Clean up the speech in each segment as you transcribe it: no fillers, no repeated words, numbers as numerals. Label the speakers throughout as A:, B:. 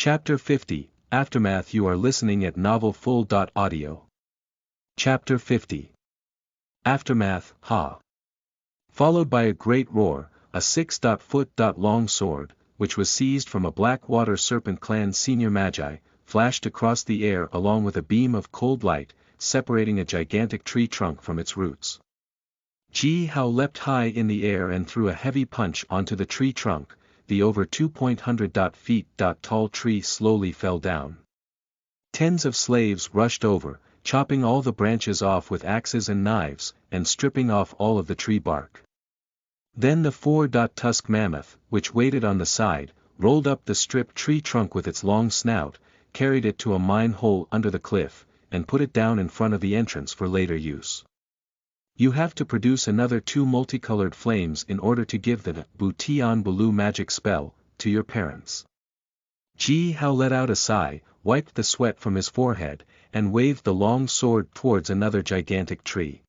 A: Chapter 50, Aftermath. You are listening at novelfull.audio. Chapter 50. Aftermath, Ha! Followed by a great roar, a 6-foot long sword, which was seized from a Blackwater Serpent Clan senior magi, flashed across the air along with a beam of cold light, separating a gigantic tree trunk from its roots. Ji Hao leapt high in the air and threw a heavy punch onto the tree trunk. The over 200 feet tall tree slowly fell down. Tens of slaves rushed over, chopping all the branches off with axes and knives, and stripping off all of the tree bark. Then the 4-tusk mammoth, which waited on the side, rolled up the stripped tree trunk with its long snout, carried it to a mine hole under the cliff, and put it down in front of the entrance for later use. You have to produce another 2 multicolored flames in order to give the Butian Bulu magic spell to your parents. Ji Hao let out a sigh, wiped the sweat from his forehead, and waved the long sword towards another gigantic tree.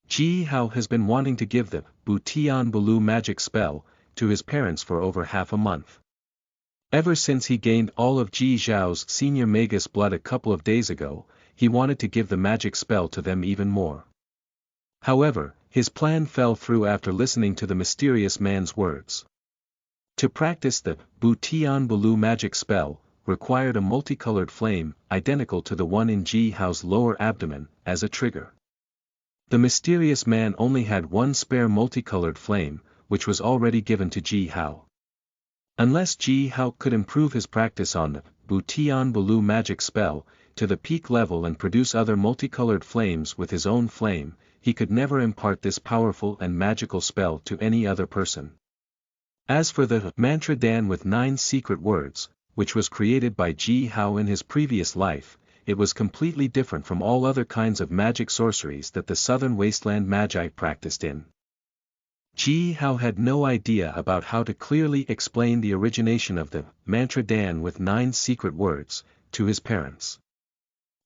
A: Ji Hao has been wanting to give the Butian Bulu magic spell to his parents for over half a month. Ever since he gained all of Ji Zhao's senior Magus blood a couple of days ago, he wanted to give the magic spell to them even more. However, his plan fell through after listening to the mysterious man's words. To practice the Butian Bulu magic spell, required a multicolored flame, identical to the one in Ji Hao's lower abdomen, as a trigger. The mysterious man only had one spare multicolored flame, which was already given to Ji Hao. Unless Ji Hao could improve his practice on the Butian Bulu magic spell to the peak level and produce other multicolored flames with his own flame, he could never impart this powerful and magical spell to any other person. As for the mantra Dan with 9 secret words, which was created by Ji Hao in his previous life, it was completely different from all other kinds of magic sorceries that the Southern Wasteland Magi practiced in. Ji Hao had no idea about how to clearly explain the origination of the mantra Dan with 9 secret words to his parents.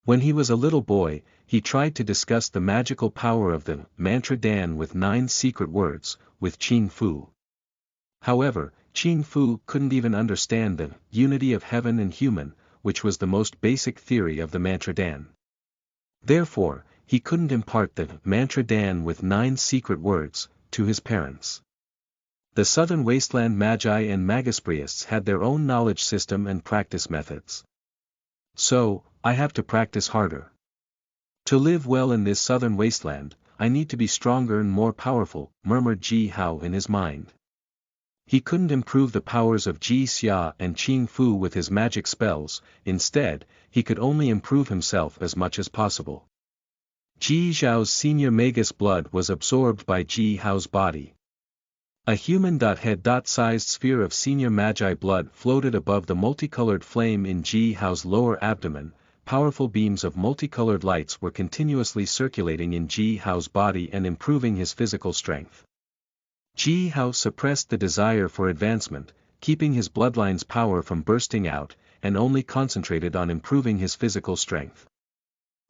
A: When he was a little boy, he tried to discuss the magical power of the mantra Dan with 9 secret words with Qing Fu. However, Qing Fu couldn't even understand the unity of heaven and human, which was the most basic theory of the mantra Dan. Therefore, he couldn't impart the mantra Dan with 9 secret words to his parents. The Southern Wasteland Magi and Magus priests had their own knowledge system and practice methods. So, I have to practice harder. To live well in this Southern Wasteland, I need to be stronger and more powerful, murmured Ji Hao in his mind. He couldn't improve the powers of Ji Xia and Qing Fu with his magic spells, instead, he could only improve himself as much as possible. Ji Zhao's senior Magus blood was absorbed by Ji Hao's body. A human head-sized sphere of senior Magi blood floated above the multicolored flame in Ji Hao's lower abdomen. Powerful beams of multicolored lights were continuously circulating in Ji Hao's body and improving his physical strength. Ji Hao suppressed the desire for advancement, keeping his bloodline's power from bursting out, and only concentrated on improving his physical strength.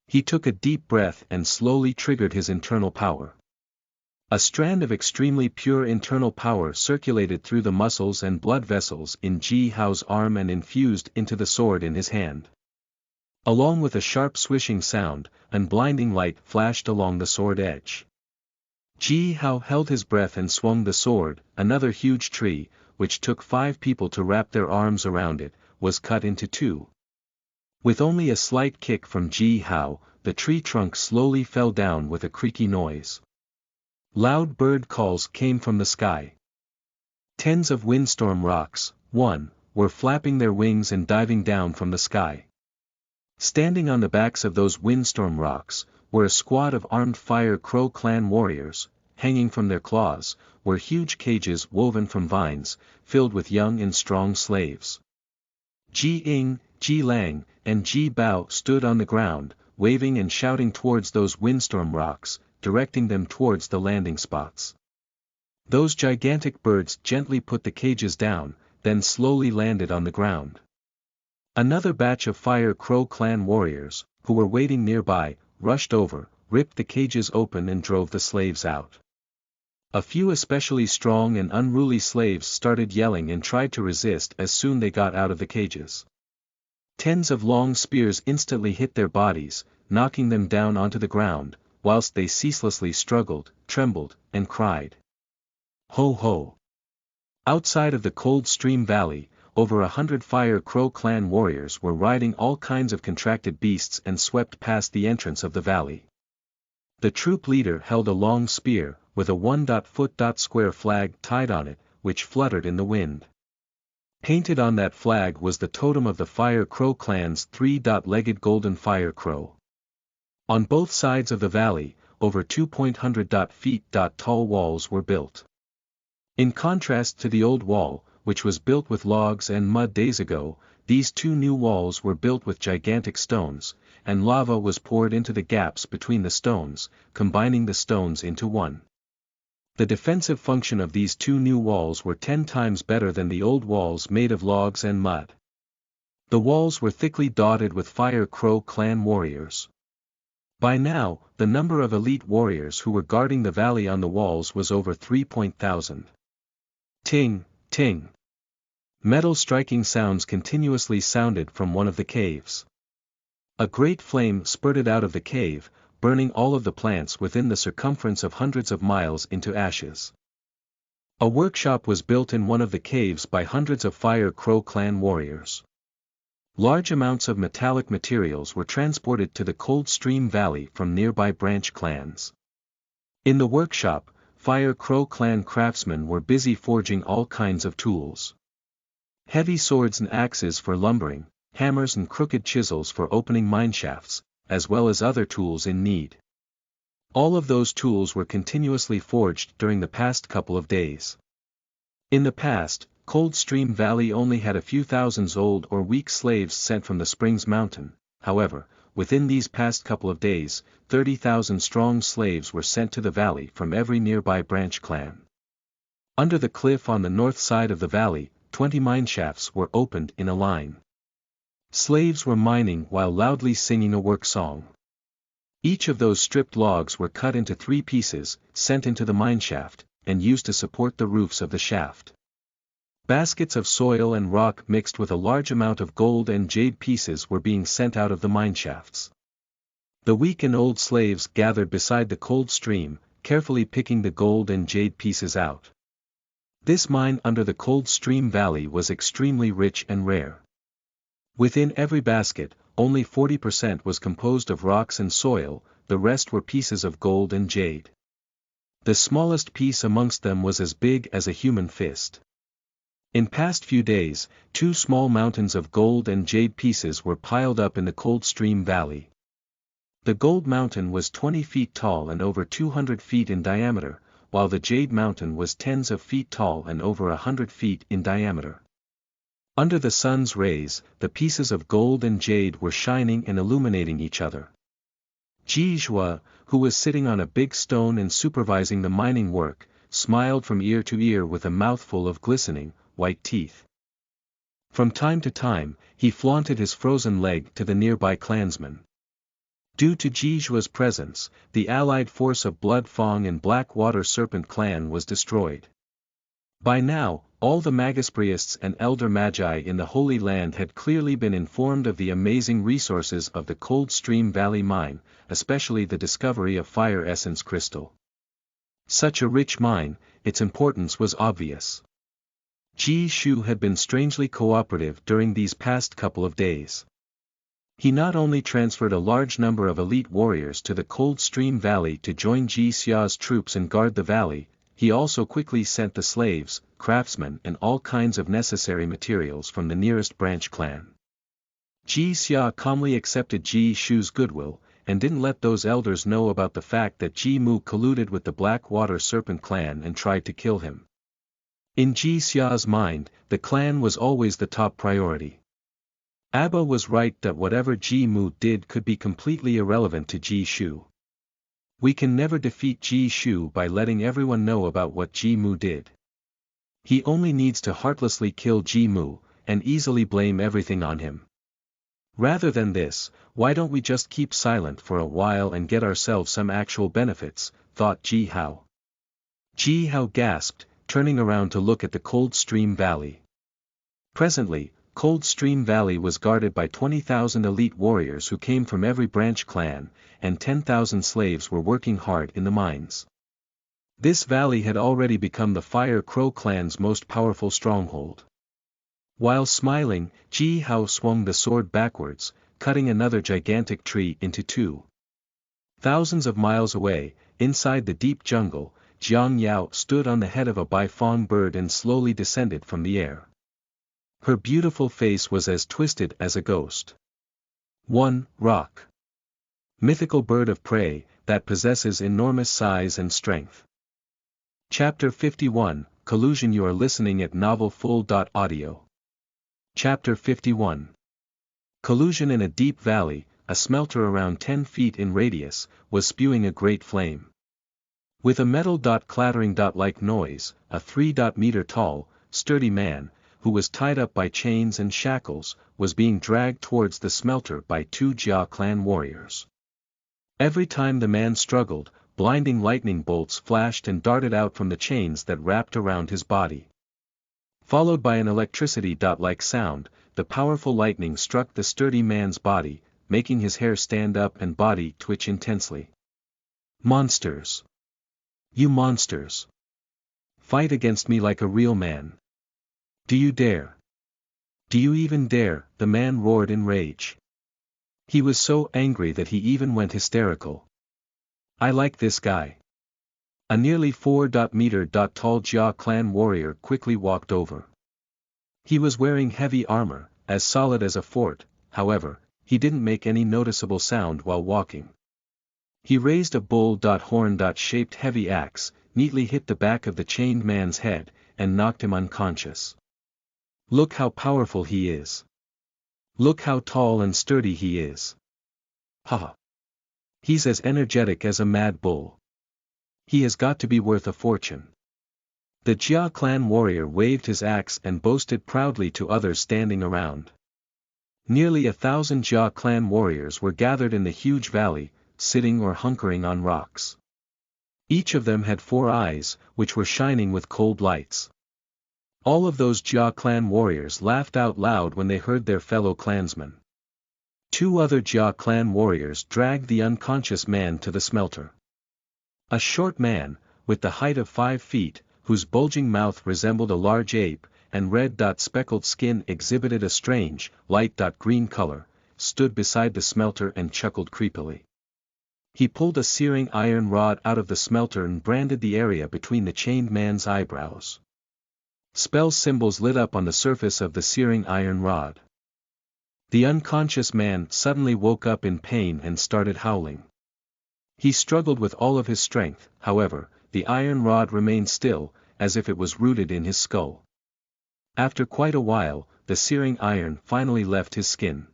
A: He took a deep breath and slowly triggered his internal power. A strand of extremely pure internal power circulated through the muscles and blood vessels in Ji Hao's arm and infused into the sword in his hand. Along with a sharp swishing sound, and blinding light flashed along the sword edge. Ji Hao held his breath and swung the sword. Another huge tree, which took 5 people to wrap their arms around it, was cut into 2. With only a slight kick from Ji Hao, the tree trunk slowly fell down with a creaky noise. Loud bird calls came from the sky. Tens of windstorm rocks, were flapping their wings and diving down from the sky. Standing on the backs of those windstorm rocks, were a squad of armed Fire Crow clan warriors. Hanging from their claws, were huge cages woven from vines, filled with young and strong slaves. Ji Ying, Ji Lang, and Ji Bao stood on the ground, waving and shouting towards those windstorm rocks, directing them towards the landing spots. Those gigantic birds gently put the cages down, then slowly landed on the ground. Another batch of Fire Crow clan warriors, who were waiting nearby, rushed over, ripped the cages open and drove the slaves out. A few especially strong and unruly slaves started yelling and tried to resist as soon they got out of the cages. Tens of long spears instantly hit their bodies, knocking them down onto the ground, whilst they ceaselessly struggled, trembled, and cried. Ho ho! Outside of the Cold Stream Valley, over 100 Fire Crow clan warriors were riding all kinds of contracted beasts and swept past the entrance of the valley. The troop leader held a long spear, with a 1-foot square flag tied on it, which fluttered in the wind. Painted on that flag was the totem of the Fire Crow clan's 3-legged golden fire crow. On both sides of the valley, over 200 feet tall walls were built. In contrast to the old wall, which was built with logs and mud days ago, these two new walls were built with gigantic stones, and lava was poured into the gaps between the stones, combining the stones into one. The defensive function of these two new walls were 10 times better than the old walls made of logs and mud. The walls were thickly dotted with Fire Crow clan warriors. By now, the number of elite warriors who were guarding the valley on the walls was over 3,000. Ting, ting. Metal striking sounds continuously sounded from one of the caves. A great flame spurted out of the cave, burning all of the plants within the circumference of hundreds of miles into ashes. A workshop was built in one of the caves by hundreds of Fire Crow clan warriors. Large amounts of metallic materials were transported to the Cold Stream Valley from nearby branch clans. In the workshop, Fire Crow clan craftsmen were busy forging all kinds of tools. Heavy swords and axes for lumbering, hammers and crooked chisels for opening mineshafts, as well as other tools in need. All of those tools were continuously forged during the past couple of days. In the past, Cold Stream Valley only had a few thousands old or weak slaves sent from the Springs Mountain. However, within these past couple of days, 30,000 strong slaves were sent to the valley from every nearby branch clan. Under the cliff on the north side of the valley, 20 mineshafts were opened in a line. Slaves were mining while loudly singing a work song. Each of those stripped logs were cut into 3 pieces, sent into the mineshaft, and used to support the roofs of the shaft. Baskets of soil and rock mixed with a large amount of gold and jade pieces were being sent out of the mineshafts. The weak and old slaves gathered beside the cold stream, carefully picking the gold and jade pieces out. This mine under the Cold Stream Valley was extremely rich and rare. Within every basket, only 40% was composed of rocks and soil, the rest were pieces of gold and jade. The smallest piece amongst them was as big as a human fist. In past few days, 2 small mountains of gold and jade pieces were piled up in the Cold Stream Valley. The gold mountain was 20 feet tall and over 200 feet in diameter, while the jade mountain was tens of feet tall and over 100 feet in diameter. Under the sun's rays, the pieces of gold and jade were shining and illuminating each other. Jijua, who was sitting on a big stone and supervising the mining work, smiled from ear to ear with a mouthful of glistening, white teeth. From time to time, he flaunted his frozen leg to the nearby clansmen. Due to Jijua's presence, the allied force of Blood Fong and Black Water Serpent clan was destroyed. By now, all the Magus priests and elder magi in the Holy Land had clearly been informed of the amazing resources of the Cold Stream Valley mine, especially the discovery of Fire Essence Crystal. Such a rich mine, its importance was obvious. Ji Shu had been strangely cooperative during these past couple of days. He not only transferred a large number of elite warriors to the Cold Stream Valley to join Ji Xia's troops and guard the valley, he also quickly sent the slaves, craftsmen and all kinds of necessary materials from the nearest branch clan. Ji Xia calmly accepted Ji Shu's goodwill, and didn't let those elders know about the fact that Ji Mu colluded with the Black Water Serpent clan and tried to kill him. In Ji Xia's mind, the clan was always the top priority. Abba was right that whatever Ji Mu did could be completely irrelevant to Ji Shu. We can never defeat Ji Shu by letting everyone know about what Ji Mu did. He only needs to heartlessly kill Ji Mu, and easily blame everything on him. Rather than this, why don't we just keep silent for a while and get ourselves some actual benefits, thought Ji Hao. Ji Hao gasped, turning around to look at the Cold Stream Valley. Presently, Cold Stream Valley was guarded by 20,000 elite warriors who came from every branch clan, and 10,000 slaves were working hard in the mines. This valley had already become the Fire Crow clan's most powerful stronghold. While smiling, Ji Hao swung the sword backwards, cutting another gigantic tree into two. Thousands of miles away, inside the deep jungle, Jiang Yao stood on the head of a bifong bird and slowly descended from the air. Her beautiful face was as twisted as a ghost. 1. Rock. Mythical bird of prey, that possesses enormous size and strength. Chapter 51, Collusion. You are listening at novelfull.audio. Chapter 51. Collusion. In a deep valley, a smelter around 10 feet in radius, was spewing a great flame. With a metal clattering like noise, a 3-meter tall, sturdy man, who was tied up by chains and shackles, was being dragged towards the smelter by 2 Jia clan warriors. Every time the man struggled, blinding lightning bolts flashed and darted out from the chains that wrapped around his body. Followed by an electricity-like sound, the powerful lightning struck the sturdy man's body, making his hair stand up and body twitch intensely. Monsters! You monsters! Fight against me like a real man. Do you dare? Do you even dare? The man roared in rage. He was so angry that he even went hysterical. I like this guy. A nearly 4-meter tall Jia clan warrior quickly walked over. He was wearing heavy armor, as solid as a fort, however, he didn't make any noticeable sound while walking. He raised a bull-horn-shaped heavy axe, neatly hit the back of the chained man's head, and knocked him unconscious. Look how powerful he is. Look how tall and sturdy he is. Ha! He's as energetic as a mad bull. He has got to be worth a fortune. The Jia clan warrior waved his axe and boasted proudly to others standing around. Nearly 1,000 Jia clan warriors were gathered in the huge valley, sitting or hunkering on rocks. Each of them had 4 eyes, which were shining with cold lights. All of those Jia clan warriors laughed out loud when they heard their fellow clansmen. 2 other Jia clan warriors dragged the unconscious man to the smelter. A short man, with the height of 5 feet, whose bulging mouth resembled a large ape, and red speckled skin exhibited a strange, light green color, stood beside the smelter and chuckled creepily. He pulled a searing iron rod out of the smelter and branded the area between the chained man's eyebrows. Spell symbols lit up on the surface of the searing iron rod. The unconscious man suddenly woke up in pain and started howling. He struggled with all of his strength, however, the iron rod remained still, as if it was rooted in his skull. After quite a while, the searing iron finally left his skin.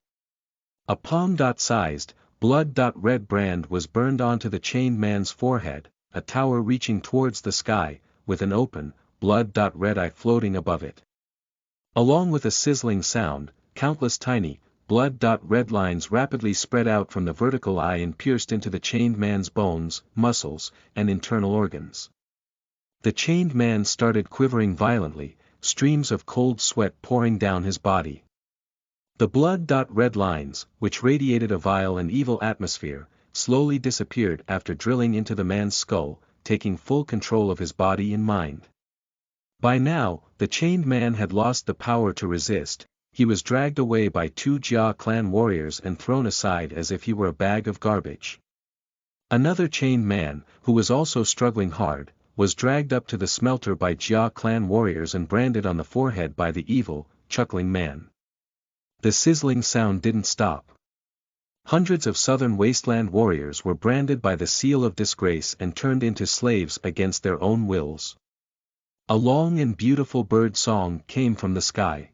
A: A palm-sized, blood-red brand was burned onto the chained man's forehead, a tower reaching towards the sky, with an open, blood-red eye floating above it. Along with a sizzling sound, countless tiny, blood-red lines rapidly spread out from the vertical eye and pierced into the chained man's bones, muscles, and internal organs. The chained man started quivering violently, streams of cold sweat pouring down his body. The blood-red lines, which radiated a vile and evil atmosphere, slowly disappeared after drilling into the man's skull, taking full control of his body and mind. By now, the chained man had lost the power to resist. He was dragged away by 2 Jia clan warriors and thrown aside as if he were a bag of garbage. Another chained man, who was also struggling hard, was dragged up to the smelter by Jia clan warriors and branded on the forehead by the evil, chuckling man. The sizzling sound didn't stop. Hundreds of southern wasteland warriors were branded by the seal of disgrace and turned into slaves against their own wills. A long and beautiful bird song came from the sky.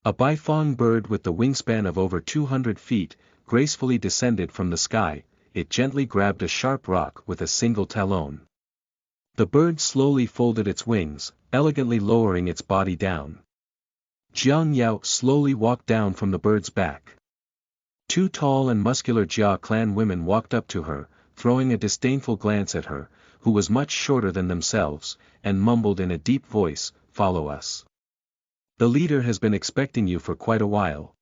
A: A bifong bird with the wingspan of over 200 feet, gracefully descended from the sky. It gently grabbed a sharp rock with a single talon. The bird slowly folded its wings, elegantly lowering its body down. Jiang Yao slowly walked down from the bird's back. 2 tall and muscular Jia clan women walked up to her, throwing a disdainful glance at her, who was much shorter than themselves, and mumbled in a deep voice, "Follow us. The leader has been expecting you for quite a while."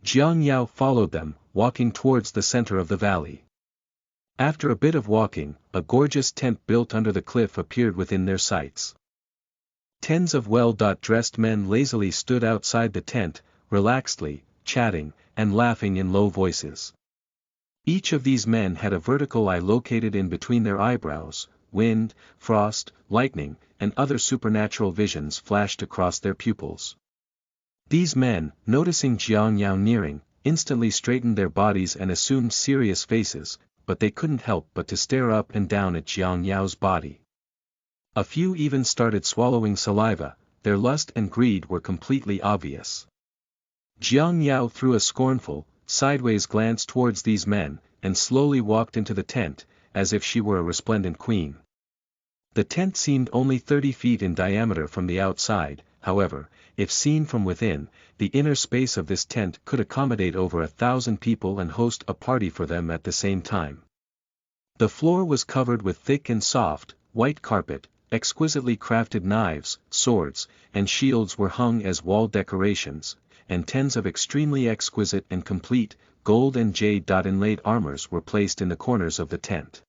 A: Jiang Yao followed them, walking towards the center of the valley. After a bit of walking, a gorgeous tent built under the cliff appeared within their sights. Tens of well-dressed men lazily stood outside the tent, relaxedly, chatting, and laughing in low voices. Each of these men had a vertical eye located in between their eyebrows. Wind, frost, lightning, and other supernatural visions flashed across their pupils. These men, noticing Jiang Yao nearing, instantly straightened their bodies and assumed serious faces, but they couldn't help but to stare up and down at Jiang Yao's body. A few even started swallowing saliva, their lust and greed were completely obvious. Jiang Yao threw a scornful, sideways glance towards these men, and slowly walked into the tent, as if she were a resplendent queen. The tent seemed only 30 feet in diameter from the outside, however, if seen from within, the inner space of this tent could accommodate over 1,000 people and host a party for them at the same time. The floor was covered with thick and soft, white carpet, exquisitely crafted knives, swords, and shields were hung as wall decorations, and tens of extremely exquisite and complete, gold and jade-inlaid armors were placed in the corners of the tent.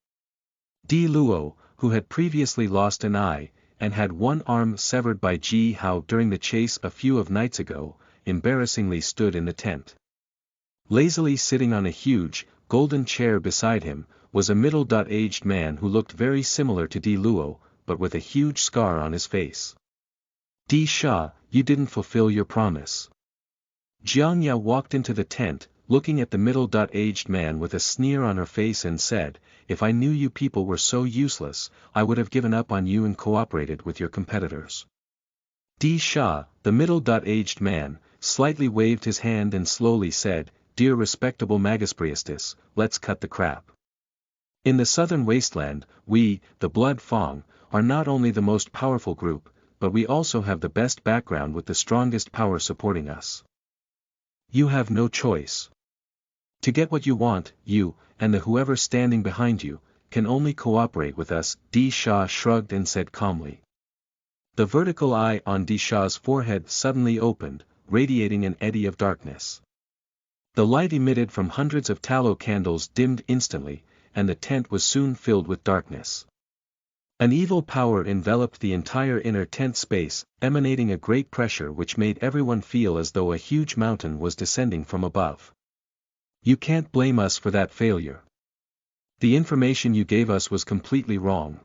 A: Di Luo, who had previously lost an eye, and had one arm severed by Ji Hao during the chase a few of nights ago, embarrassingly stood in the tent. Lazily sitting on a huge, golden chair beside him, was a middle-aged man who looked very similar to Di Luo, but with a huge scar on his face. "Di Sha, you didn't fulfill your promise." Jiang Yao walked into the tent, looking at the middle-aged man with a sneer on her face and said, "If I knew you people were so useless, I would have given up on you and cooperated with your competitors." Di Sha, the middle-aged man, slightly waved his hand and slowly said, "Dear respectable Magus Priestess, let's cut the crap. In the southern wasteland, we, the Blood Fong, are not only the most powerful group, but we also have the best background with the strongest power supporting us. You have no choice. To get what you want, you, and the whoever standing behind you, can only cooperate with us." Di Sha shrugged and said calmly. The vertical eye on Di Sha's forehead suddenly opened, radiating an eddy of darkness. The light emitted from hundreds of tallow candles dimmed instantly, and the tent was soon filled with darkness. An evil power enveloped the entire inner tent space, emanating a great pressure which made everyone feel as though a huge mountain was descending from above. "You can't blame us for that failure. The information you gave us was completely wrong.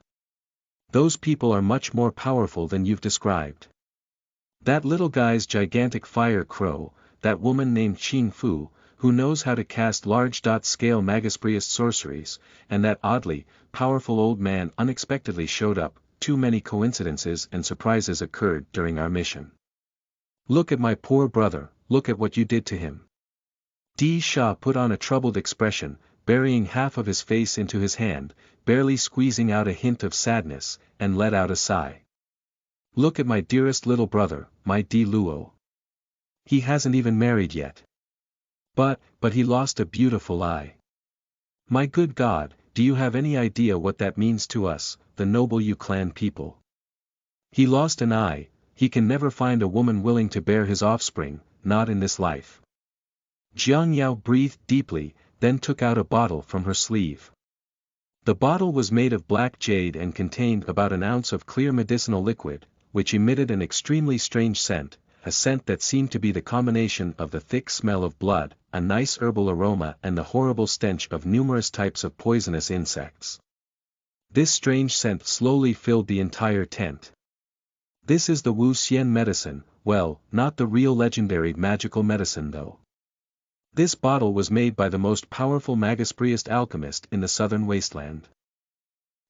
A: Those people are much more powerful than you've described. That little guy's gigantic fire crow, that woman named Qing Fu, who knows how to cast large-scale Magus-priest sorceries, and that oddly, powerful old man unexpectedly showed up. Too many coincidences and surprises occurred during our mission. Look at my poor brother, look at what you did to him." Di Sha put on a troubled expression, burying half of his face into his hand, barely squeezing out a hint of sadness, and let out a sigh. "Look at my dearest little brother, my Di Luo. He hasn't even married yet. But he lost a beautiful eye. My good God, do you have any idea what that means to us, the noble Yu clan people? He lost an eye, he can never find a woman willing to bear his offspring, not in this life." Jiang Yao breathed deeply, then took out a bottle from her sleeve. The bottle was made of black jade and contained about an ounce of clear medicinal liquid, which emitted an extremely strange scent, a scent that seemed to be the combination of the thick smell of blood, a nice herbal aroma and the horrible stench of numerous types of poisonous insects. This strange scent slowly filled the entire tent. "This is the Wu Xian medicine, well, not the real legendary magical medicine though. This bottle was made by the most powerful Magus priest alchemist in the southern wasteland."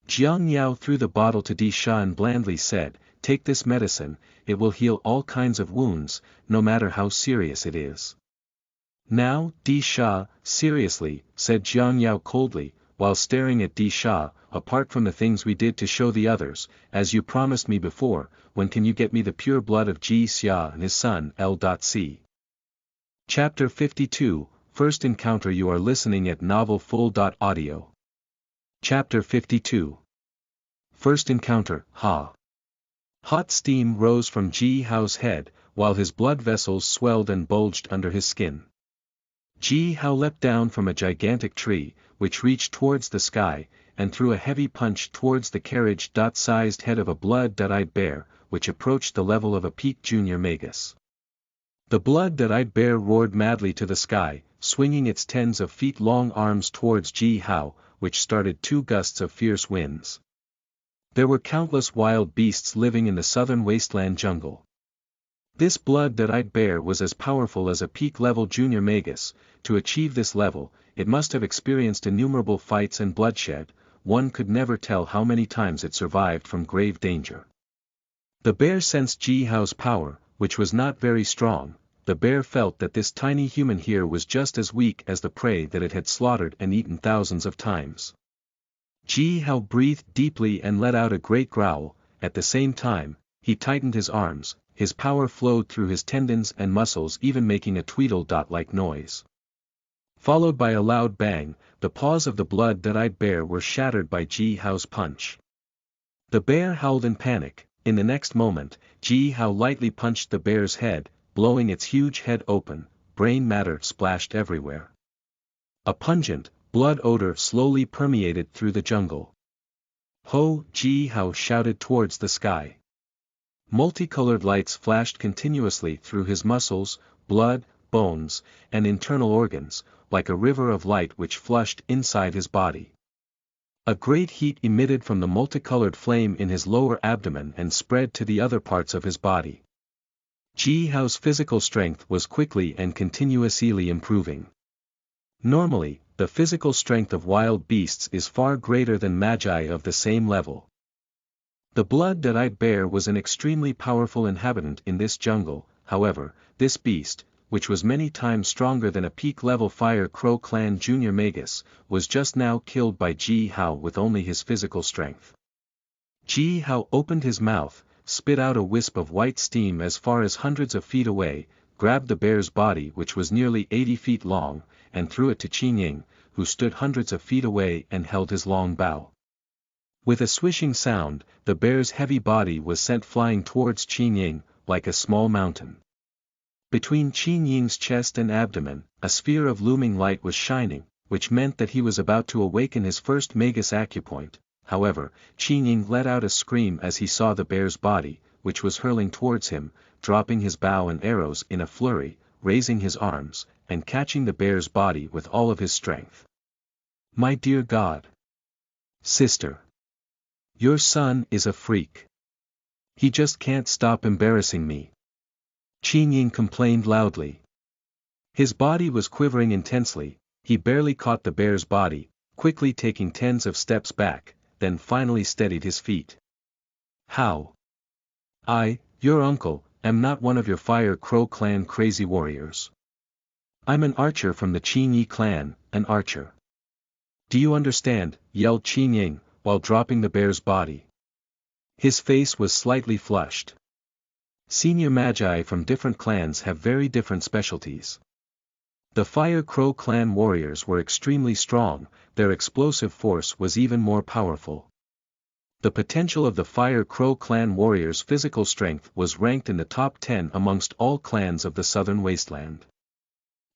A: Jiang Yao threw the bottle to Di Sha and blandly said, "Take this medicine, it will heal all kinds of wounds, no matter how serious it is." "Now, Di Sha, seriously," said Jiang Yao coldly, while staring at Di Sha, "apart from the things we did to show the others, as you promised me before, when can you get me the pure blood of Ji Xia and his son L.C. Chapter 52, First Encounter. You are listening at novelfull.audio. Chapter 52. First encounter, ha! Hot steam rose from Ji Hao's head, while his blood vessels swelled and bulged under his skin. Ji Hao leapt down from a gigantic tree, which reached towards the sky, and threw a heavy punch towards the carriage-sized head of a blood-eyed bear, which approached the level of a peak junior magus. The blood-eyed bear roared madly to the sky, swinging its tens of feet-long arms towards Ji Hao, which started 2 gusts of fierce winds. There were countless wild beasts living in the southern wasteland jungle. This blood-eyed bear was as powerful as a peak-level junior magus. To achieve this level, it must have experienced innumerable fights and bloodshed. One could never tell how many times it survived from grave danger. The bear sensed Ji Hao's power, which was not very strong. The bear felt that this tiny human here was just as weak as the prey that it had slaughtered and eaten thousands of times. Ji Hao breathed deeply and let out a great growl. At the same time, he tightened his arms. His power flowed through his tendons and muscles, even making a tweedle-dot-like noise. Followed by a loud bang, the paws of the blood-eyed bear were shattered by Ji Hao's punch. The bear howled in panic. In the next moment, Ji Hao lightly punched the bear's head, blowing its huge head open. Brain matter splashed everywhere. A pungent, blood odor slowly permeated through the jungle. Ho! Ji Hao shouted towards the sky. Multicolored lights flashed continuously through his muscles, blood, bones, and internal organs, like a river of light which flushed inside his body. A great heat emitted from the multicolored flame in his lower abdomen and spread to the other parts of his body. Ji Hao's physical strength was quickly and continuously improving. Normally, the physical strength of wild beasts is far greater than magi of the same level. The blood-eyed bear was an extremely powerful inhabitant in this jungle. However, this beast, which was many times stronger than a peak-level Fire Crow clan junior magus, was just now killed by Ji Hao with only his physical strength. Ji Hao opened his mouth, spit out a wisp of white steam as far as hundreds of feet away, grabbed the bear's body, which was nearly 80 feet long, and threw it to Qin Ying, who stood hundreds of feet away and held his long bow. With a swishing sound, the bear's heavy body was sent flying towards Qin Ying, like a small mountain. Between Qin Ying's chest and abdomen, a sphere of looming light was shining, which meant that he was about to awaken his first magus acupoint. However, Qin Ying let out a scream as he saw the bear's body, which was hurling towards him, dropping his bow and arrows in a flurry, raising his arms, and catching the bear's body with all of his strength. My dear God! Sister! Your son is a freak. He just can't stop embarrassing me. Qin Ying complained loudly. His body was quivering intensely. He barely caught the bear's body, quickly taking tens of steps back, then finally steadied his feet. How? I, your uncle, am not one of your Fire Crow clan crazy warriors. I'm an archer from the Qin Yi clan, an archer. Do you understand? Yelled Qin Ying, while dropping the bear's body. His face was slightly flushed. Senior magi from different clans have very different specialties. The Fire Crow clan warriors were extremely strong, their explosive force was even more powerful. The potential of the Fire Crow clan warriors' physical strength was ranked in the top 10 amongst all clans of the southern wasteland.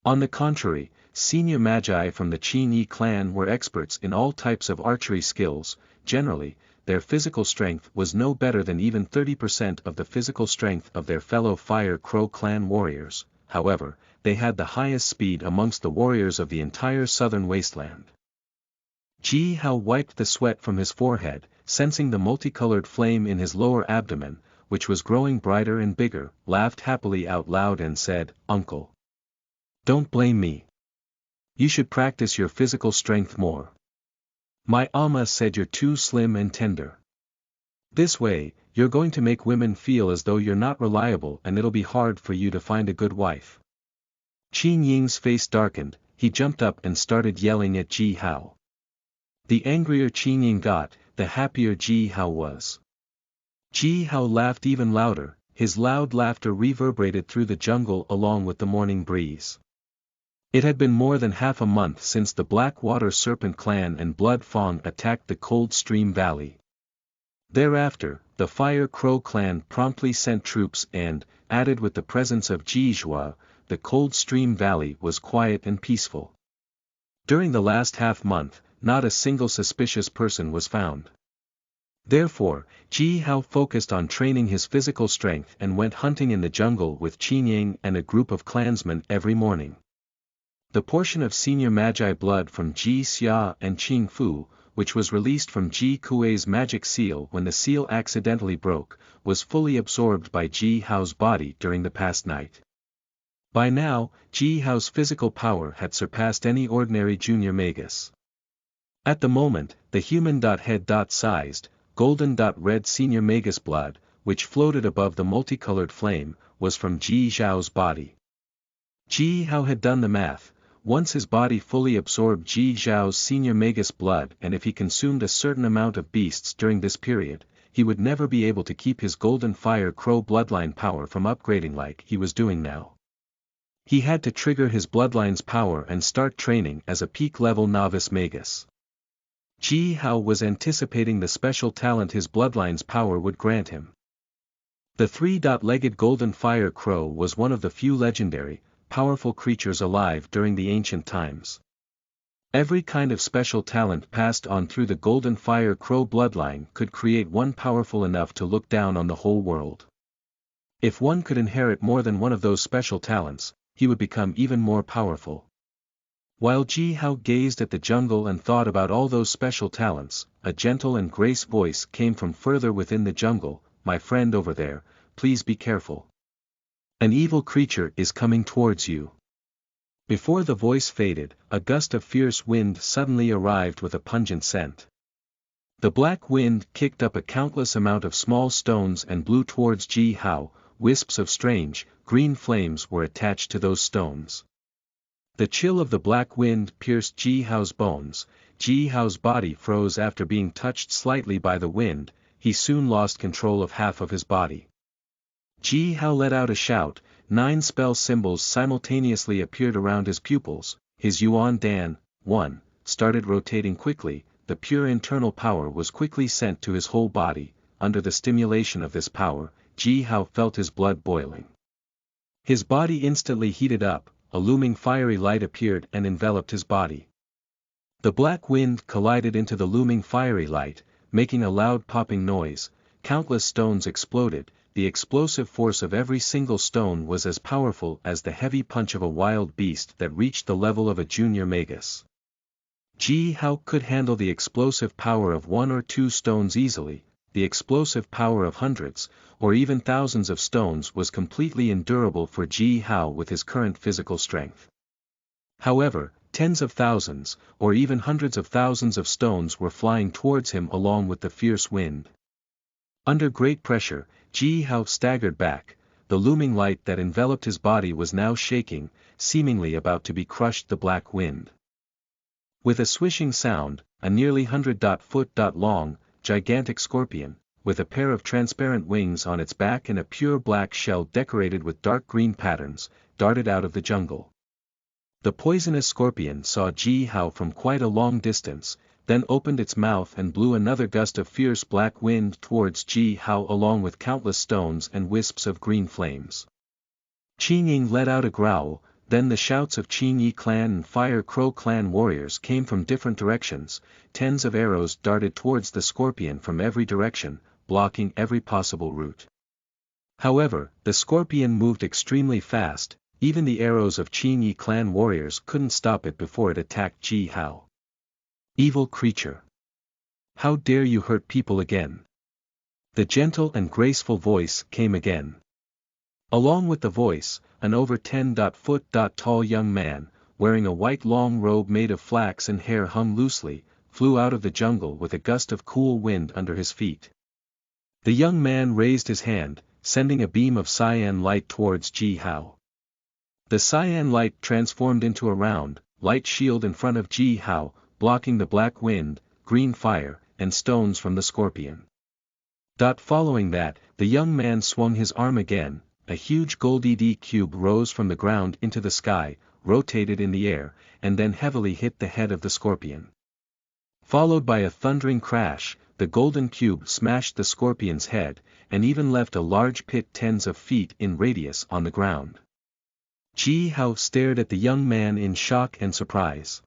A: On the contrary, senior magi from the Qin Yi clan were experts in all types of archery skills. Generally, their physical strength was no better than even 30% of the physical strength of their fellow Fire Crow clan warriors. However, they had the highest speed amongst the warriors of the entire southern wasteland. Ji Hao wiped the sweat from his forehead, sensing the multicolored flame in his lower abdomen, which was growing brighter and bigger, laughed happily out loud and said, Uncle. Don't blame me. You should practice your physical strength more. My Amma said you're too slim and tender. This way, you're going to make women feel as though you're not reliable and it'll be hard for you to find a good wife. Qin Ying's face darkened, he jumped up and started yelling at Ji Hao. The angrier Qin Ying got, the happier Ji Hao was. Ji Hao laughed even louder, his loud laughter reverberated through the jungle along with the morning breeze. It had been more than half a month since the Blackwater Serpent clan and Blood Fang attacked the Cold Stream Valley. Thereafter, the Fire Crow clan promptly sent troops and, added with the presence of Jijua, the Cold Stream Valley was quiet and peaceful. During the last half-month, not a single suspicious person was found. Therefore, Ji Hao focused on training his physical strength and went hunting in the jungle with Qin Yang and a group of clansmen every morning. The portion of senior Magi blood from Ji Xia and Qing Fu, which was released from Ji Kuei's magic seal when the seal accidentally broke, was fully absorbed by Ji Hao's body during the past night. By now, Ji Hao's physical power had surpassed any ordinary junior magus. At the moment, the human-head-sized, golden-red senior magus blood, which floated above the multicolored flame, was from Ji Zhao's body. Ji Hao had done the math. Once his body fully absorbed Ji Zhao's senior magus blood, and if he consumed a certain amount of beasts during this period, he would never be able to keep his golden fire crow bloodline power from upgrading like he was doing now. He had to trigger his bloodline's power and start training as a peak-level novice magus. Ji Hao was anticipating the special talent his bloodline's power would grant him. The three-legged golden fire crow was one of the few legendary, powerful creatures alive during the ancient times. Every kind of special talent passed on through the golden fire crow bloodline could create one powerful enough to look down on the whole world. If one could inherit more than one of those special talents, he would become even more powerful. While Ji Hao gazed at the jungle and thought about all those special talents, a gentle and grace voice came from further within the jungle, "My friend over there, please be careful. An evil creature is coming towards you." Before the voice faded, a gust of fierce wind suddenly arrived with a pungent scent. The black wind kicked up a countless amount of small stones and blew towards Ji Hao. Wisps of strange, green flames were attached to those stones. The chill of the black wind pierced Ji Hao's bones. Ji Hao's body froze after being touched slightly by the wind. He soon lost control of half of his body. Ji Hao let out a shout. 9 spell symbols simultaneously appeared around his pupils. His Yuan Dan, 1, started rotating quickly. The pure internal power was quickly sent to his whole body. Under the stimulation of this power, Ji Hao felt his blood boiling. His body instantly heated up. A looming fiery light appeared and enveloped his body. The black wind collided into the looming fiery light, making a loud popping noise. Countless stones exploded. The explosive force of every single stone was as powerful as the heavy punch of a wild beast that reached the level of a junior magus. Ji Hao could handle the explosive power of 1 or 2 stones easily. The explosive power of hundreds, or even thousands of stones was completely endurable for Ji Hao with his current physical strength. However, tens of thousands, or even hundreds of thousands of stones were flying towards him along with the fierce wind. Under great pressure, Ji Hao staggered back. The looming light that enveloped his body was now shaking, seemingly about to be crushed the black wind. With a swishing sound, a nearly 100-foot long, gigantic scorpion, with a pair of transparent wings on its back and a pure black shell decorated with dark green patterns, darted out of the jungle. The poisonous scorpion saw Ji Hao from quite a long distance, then opened its mouth and blew another gust of fierce black wind towards Ji Hao along with countless stones and wisps of green flames. Qin Ying let out a growl. Then the shouts of Qin Yi clan and Fire Crow clan warriors came from different directions. Tens of arrows darted towards the scorpion from every direction, blocking every possible route. However, the scorpion moved extremely fast. Even the arrows of Qin Yi clan warriors couldn't stop it before it attacked Ji Hao. "Evil creature! How dare you hurt people again?" The gentle and graceful voice came again. Along with the voice, an over 10-foot tall young man, wearing a white long robe made of flax and hair hung loosely, flew out of the jungle with a gust of cool wind under his feet. The young man raised his hand, sending a beam of cyan light towards Ji Hao. The cyan light transformed into a round, light shield in front of Ji Hao, blocking the black wind, green fire, and stones from the scorpion. Following that, the young man swung his arm again. A huge gold cube rose from the ground into the sky, rotated in the air, and then heavily hit the head of the scorpion. Followed by a thundering crash, the golden cube smashed the scorpion's head, and even left a large pit tens of feet in radius on the ground. Ji Hao stared at the young man in shock and surprise.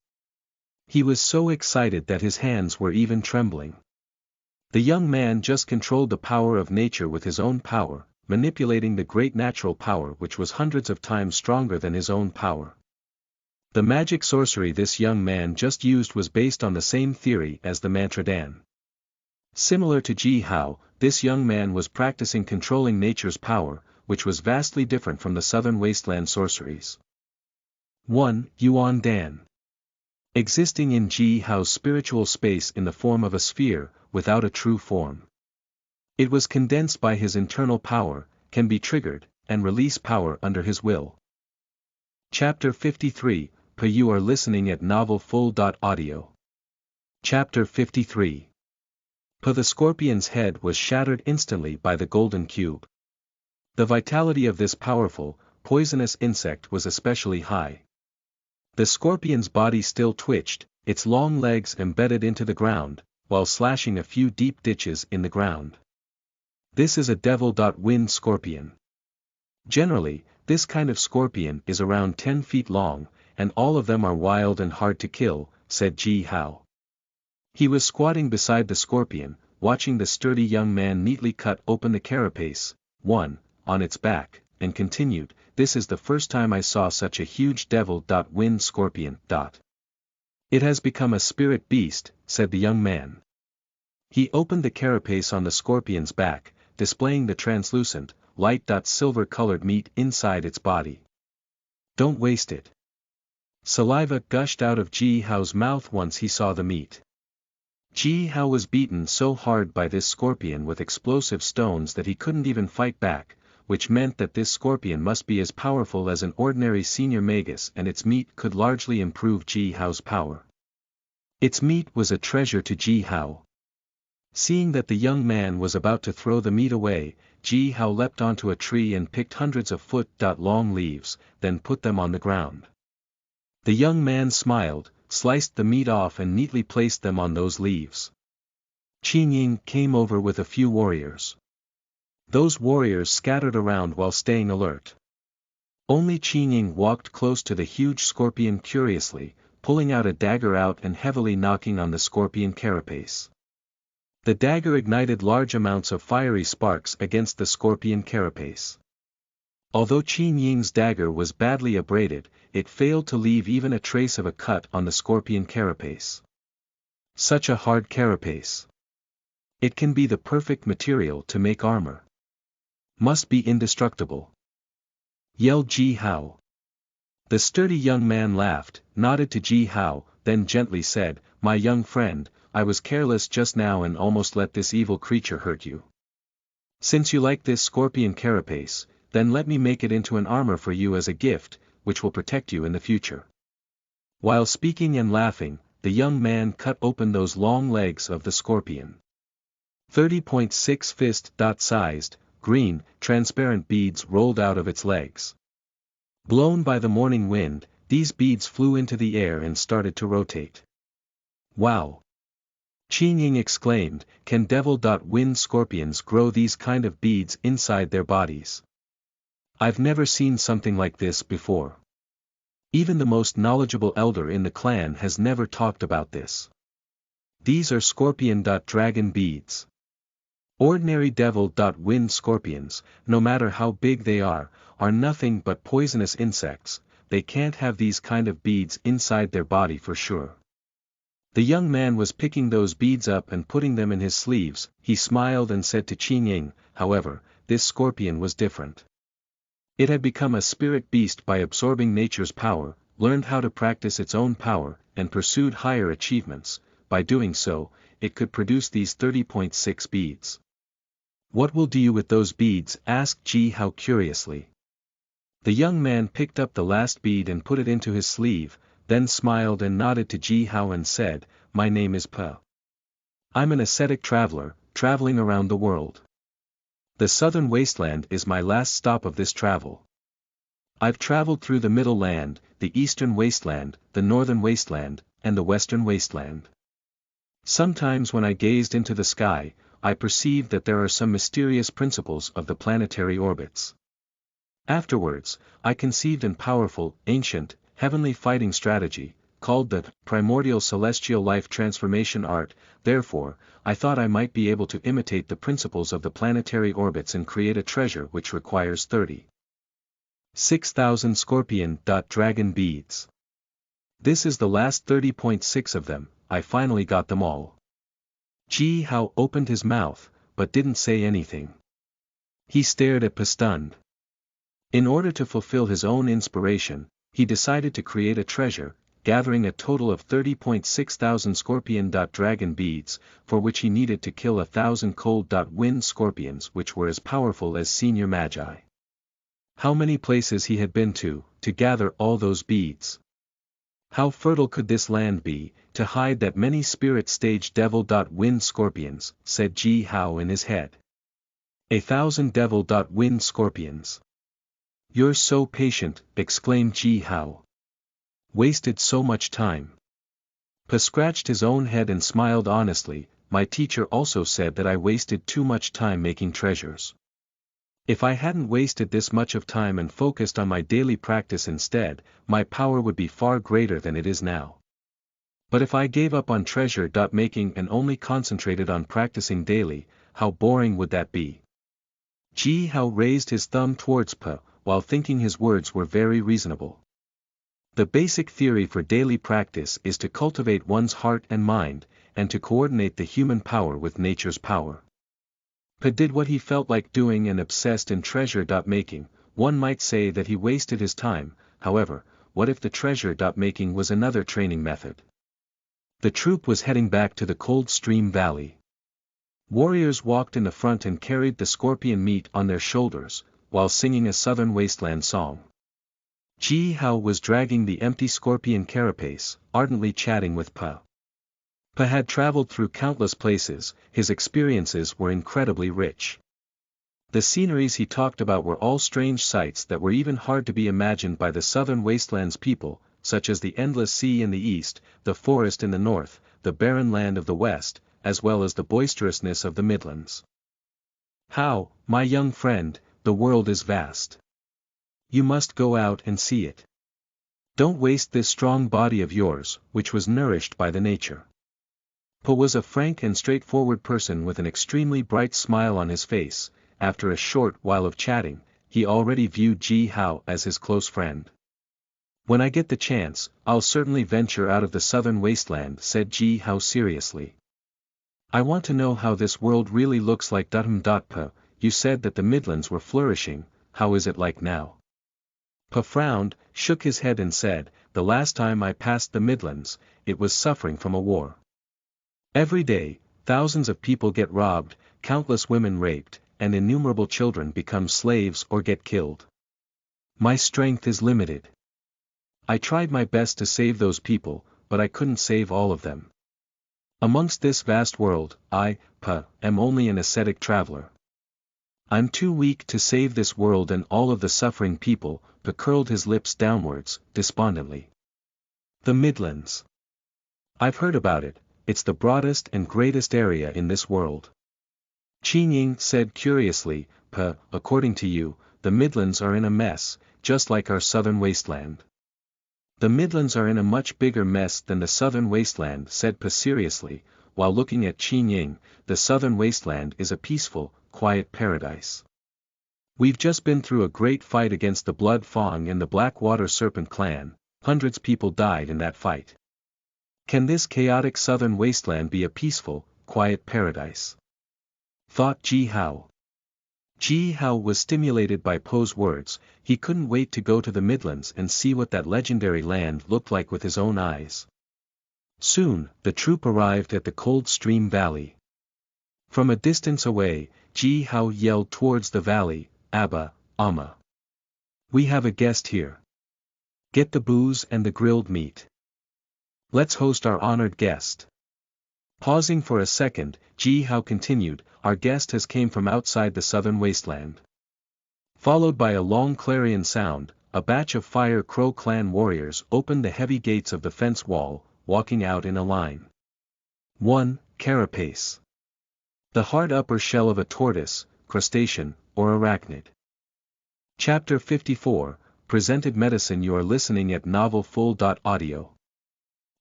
A: He was so excited that his hands were even trembling. The young man just controlled the power of nature with his own power, manipulating the great natural power which was hundreds of times stronger than his own power. The magic sorcery this young man just used was based on the same theory as the mantra Dan. Similar to Ji Hao, this young man was practicing controlling nature's power, which was vastly different from the southern wasteland sorceries. 1. Yuan Dan. Existing in Ji Hao's spiritual space in the form of a sphere, without a true form. It was condensed by his internal power, can be triggered, and release power under his will. Chapter 53, You are listening at novelfull.audio. Chapter 53. The scorpion's head was shattered instantly by the golden cube. The vitality of this powerful, poisonous insect was especially high. The scorpion's body still twitched, its long legs embedded into the ground, while slashing a few deep ditches in the ground. This is a devil-wind scorpion. Generally, this kind of scorpion is around 10 feet long, and all of them are wild and hard to kill, said Ji Hao. He was squatting beside the scorpion, watching the sturdy young man neatly cut open the carapace, on its back, and continued, "This is the first time I saw such a huge devil-wind scorpion. It has become a spirit beast," said the young man. He opened the carapace on the scorpion's back, displaying the translucent, light silver-colored meat inside its body. "Don't waste it." Saliva gushed out of Ji Hao's mouth once he saw the meat. Ji Hao was beaten so hard by this scorpion with explosive stones that he couldn't even fight back, which meant that this scorpion must be as powerful as an ordinary senior magus, and its meat could largely improve Ji Hao's power. Its meat was a treasure to Ji Hao. Seeing that the young man was about to throw the meat away, Ji Hao leapt onto a tree and picked hundreds of foot-long leaves, then put them on the ground. The young man smiled, sliced the meat off and neatly placed them on those leaves. Qin Ying came over with a few warriors. Those warriors scattered around while staying alert. Only Qin Ying walked close to the huge scorpion curiously, pulling out a dagger out and heavily knocking on the scorpion carapace. The dagger ignited large amounts of fiery sparks against the scorpion carapace. Although Qin Ying's dagger was badly abraded, it failed to leave even a trace of a cut on the scorpion carapace. Such a hard carapace. It can be the perfect material to make armor. Must be indestructible, yelled Ji Hao. The sturdy young man laughed, nodded to Ji Hao, then gently said, "My young friend, I was careless just now and almost let this evil creature hurt you. Since you like this scorpion carapace, then let me make it into an armor for you as a gift, which will protect you in the future." While speaking and laughing, the young man cut open those long legs of the scorpion. 30.6 fist-sized, green, transparent beads rolled out of its legs. Blown by the morning wind, these beads flew into the air and started to rotate. "Wow!" Qin Ying exclaimed, "Can devil-wind scorpions grow these kind of beads inside their bodies? I've never seen something like this before. Even the most knowledgeable elder in the clan has never talked about this. These are scorpion-dragon beads. Ordinary devil-wind scorpions, no matter how big they are nothing but poisonous insects. They can't have these kind of beads inside their body for sure." The young man was picking those beads up and putting them in his sleeves. He smiled and said to Qin Ying, "However, this scorpion was different. It had become a spirit beast by absorbing nature's power, learned how to practice its own power, and pursued higher achievements. By doing so, it could produce these 30.6 beads." "What will do you with those beads?" asked Ji Hao curiously. The young man picked up the last bead and put it into his sleeve, then smiled and nodded to Ji Hao and said, "My name is Pa. I'm an ascetic traveler, traveling around the world. The southern wasteland is my last stop of this travel. I've traveled through the Middle Land, the Eastern Wasteland, the Northern Wasteland, and the Western Wasteland. Sometimes when I gazed into the sky, I perceived that there are some mysterious principles of the planetary orbits. Afterwards, I conceived an powerful, ancient, heavenly fighting strategy, called the primordial celestial life transformation art. Therefore, I thought I might be able to imitate the principles of the planetary orbits and create a treasure which requires 36,000 scorpion-dragon beads. This is the last 30.6 of them. I finally got them all. Ji Hao opened his mouth, but didn't say anything. He stared at Pa stunned. In order to fulfill his own inspiration, he decided to create a treasure, gathering a total of 30.6 thousand scorpion-dragon beads, for which he needed to kill 1,000 cold-wind scorpions which were as powerful as senior magi. How many places he had been to gather all those beads. How fertile could this land be, to hide that many spirit-stage devil-wind scorpions, said Ji Hao in his head. 1,000 devil-wind scorpions. You're so patient, exclaimed Ji Hao. Wasted so much time. Pa scratched his own head and smiled honestly. My teacher also said that I wasted too much time making treasures. If I hadn't wasted this much of time and focused on my daily practice instead, my power would be far greater than it is now. But if I gave up on treasure making and only concentrated on practicing daily, how boring would that be? Ji Hao raised his thumb towards Pa, while thinking his words were very reasonable. The basic theory for daily practice is to cultivate one's heart and mind, and to coordinate the human power with nature's power. Pa did what he felt like doing and obsessed in treasure making. One might say that he wasted his time. However, what if the treasure making was another training method? The troop was heading back to the cold stream valley. Warriors walked in the front and carried the scorpion meat on their shoulders, while singing a southern wasteland song. Ji Hao was dragging the empty scorpion carapace, ardently chatting with Pa. Pa had traveled through countless places. His experiences were incredibly rich. The sceneries he talked about were all strange sights that were even hard to be imagined by the southern wastelands people, such as the endless sea in the east, the forest in the north, the barren land of the west, as well as the boisterousness of the Midlands. How, my young friend, the world is vast. You must go out and see it. Don't waste this strong body of yours, which was nourished by the nature. Pa was a frank and straightforward person with an extremely bright smile on his face. After a short while of chatting, he already viewed Ji Hao as his close friend. When I get the chance, I'll certainly venture out of the southern wasteland, said Ji Hao seriously. I want to know how this world really looks like. Pa, you said that the Midlands were flourishing. How is it like now? Pa frowned, shook his head and said, the last time I passed the Midlands, it was suffering from a war. Every day, thousands of people get robbed, countless women raped, and innumerable children become slaves or get killed. My strength is limited. I tried my best to save those people, but I couldn't save all of them. Amongst this vast world, I, Pa, am only an ascetic traveler. I'm too weak to save this world and all of the suffering people. Pa curled his lips downwards, despondently. The Midlands. I've heard about it. It's the broadest and greatest area in this world. Qin Ying said curiously, Pa, according to you, the Midlands are in a mess, just like our southern wasteland. The Midlands are in a much bigger mess than the southern wasteland, said Pa seriously, while looking at Qin Ying. The southern wasteland is a peaceful, quiet paradise. We've just been through a great fight against the Blood Fang and the Blackwater Serpent clan. Hundreds of people died in that fight. Can this chaotic southern wasteland be a peaceful, quiet paradise? Thought Ji Hao. Ji Hao was stimulated by Po's words. He couldn't wait to go to the Midlands and see what that legendary land looked like with his own eyes. Soon, the troop arrived at the cold stream valley. From a distance away, Ji Hao yelled towards the valley, Abba, Amma. We have a guest here. Get the booze and the grilled meat. Let's host our honored guest. Pausing for a second, Ji Hao continued, our guest has came from outside the southern wasteland. Followed by a long clarion sound, a batch of Fire Crow clan warriors opened the heavy gates of the fence wall, walking out in a line. 1. Carapace. The hard upper shell of a tortoise, crustacean, or arachnid. Chapter 54, Presented Medicine. You are listening at novelfull.audio.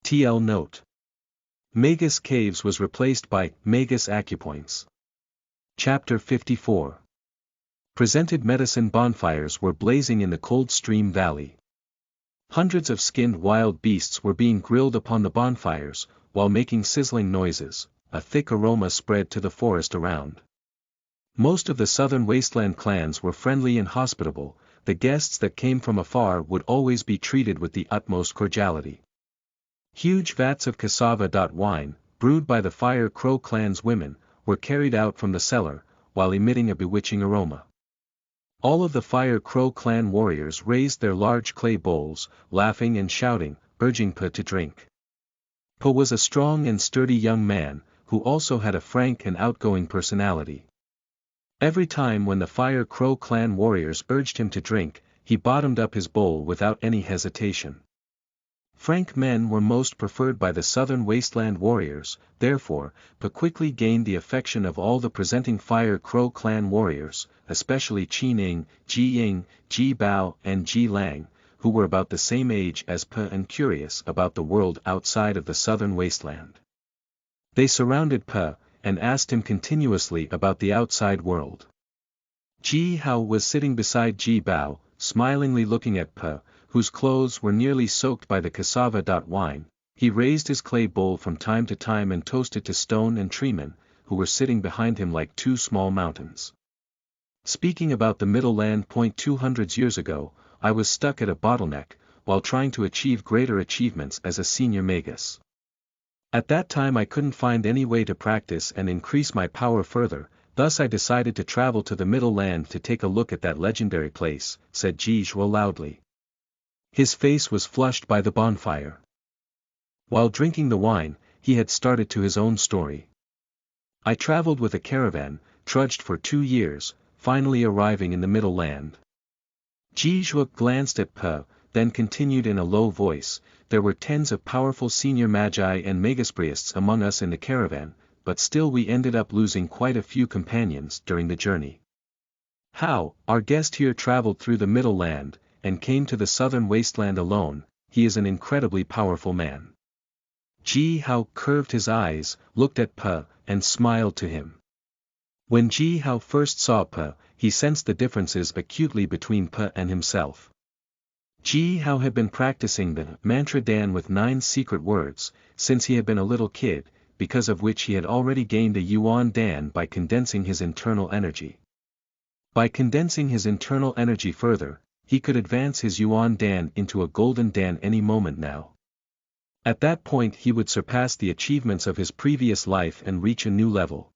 A: TL note. Magus Caves was replaced by Magus Acupoints. Chapter 54. Presented Medicine. Bonfires were blazing in the cold stream valley. Hundreds of skinned wild beasts were being grilled upon the bonfires, while making sizzling noises. A thick aroma spread to the forest around. Most of the southern wasteland clans were friendly and hospitable. The guests that came from afar would always be treated with the utmost cordiality. Huge vats of cassava wine, brewed by the Fire Crow clan's women, were carried out from the cellar, while emitting a bewitching aroma. All of the Fire Crow clan warriors raised their large clay bowls, laughing and shouting, urging Pa to drink. Pa was a strong and sturdy young man, who also had a frank and outgoing personality. Every time when the Fire Crow clan warriors urged him to drink, he bottomed up his bowl without any hesitation. Frank men were most preferred by the southern wasteland warriors, therefore, Pa quickly gained the affection of all the presenting Fire Crow clan warriors, especially Chi Ning, Ji Ying, Ji Bao and Ji Lang, who were about the same age as Pa and curious about the world outside of the southern wasteland. They surrounded Pa, and asked him continuously about the outside world. Ji Hao was sitting beside Ji Bao, smilingly looking at Pa, whose clothes were nearly soaked by the cassava wine. He raised his clay bowl from time to time and toasted to Stone and Treeman, who were sitting behind him like two small mountains. Speaking about the Middle Land. 200 years ago, I was stuck at a bottleneck, while trying to achieve greater achievements as a senior magus. At that time I couldn't find any way to practice and increase my power further, thus I decided to travel to the Middle Land to take a look at that legendary place, said Ji Zhuo loudly. His face was flushed by the bonfire. While drinking the wine, he had started to his own story. I traveled with a caravan, trudged for 2 years, finally arriving in the Middle Land. Ji Zhuo glanced at Pa, then continued in a low voice, there were tens of powerful senior magi and magus among us in the caravan, but still we ended up losing quite a few companions during the journey. How, our guest here traveled through the Middle Land, and came to the southern wasteland alone, he is an incredibly powerful man. Ji Hao curved his eyes, looked at Pa, and smiled to him. When Ji Hao first saw Pa, he sensed the differences acutely between Pa and himself. Ji Hao had been practicing the mantra Dan with 9 secret words, since he had been a little kid, because of which he had already gained a Yuan Dan by condensing his internal energy. By condensing his internal energy further, he could advance his Yuan Dan into a Golden Dan any moment now. At that point he would surpass the achievements of his previous life and reach a new level.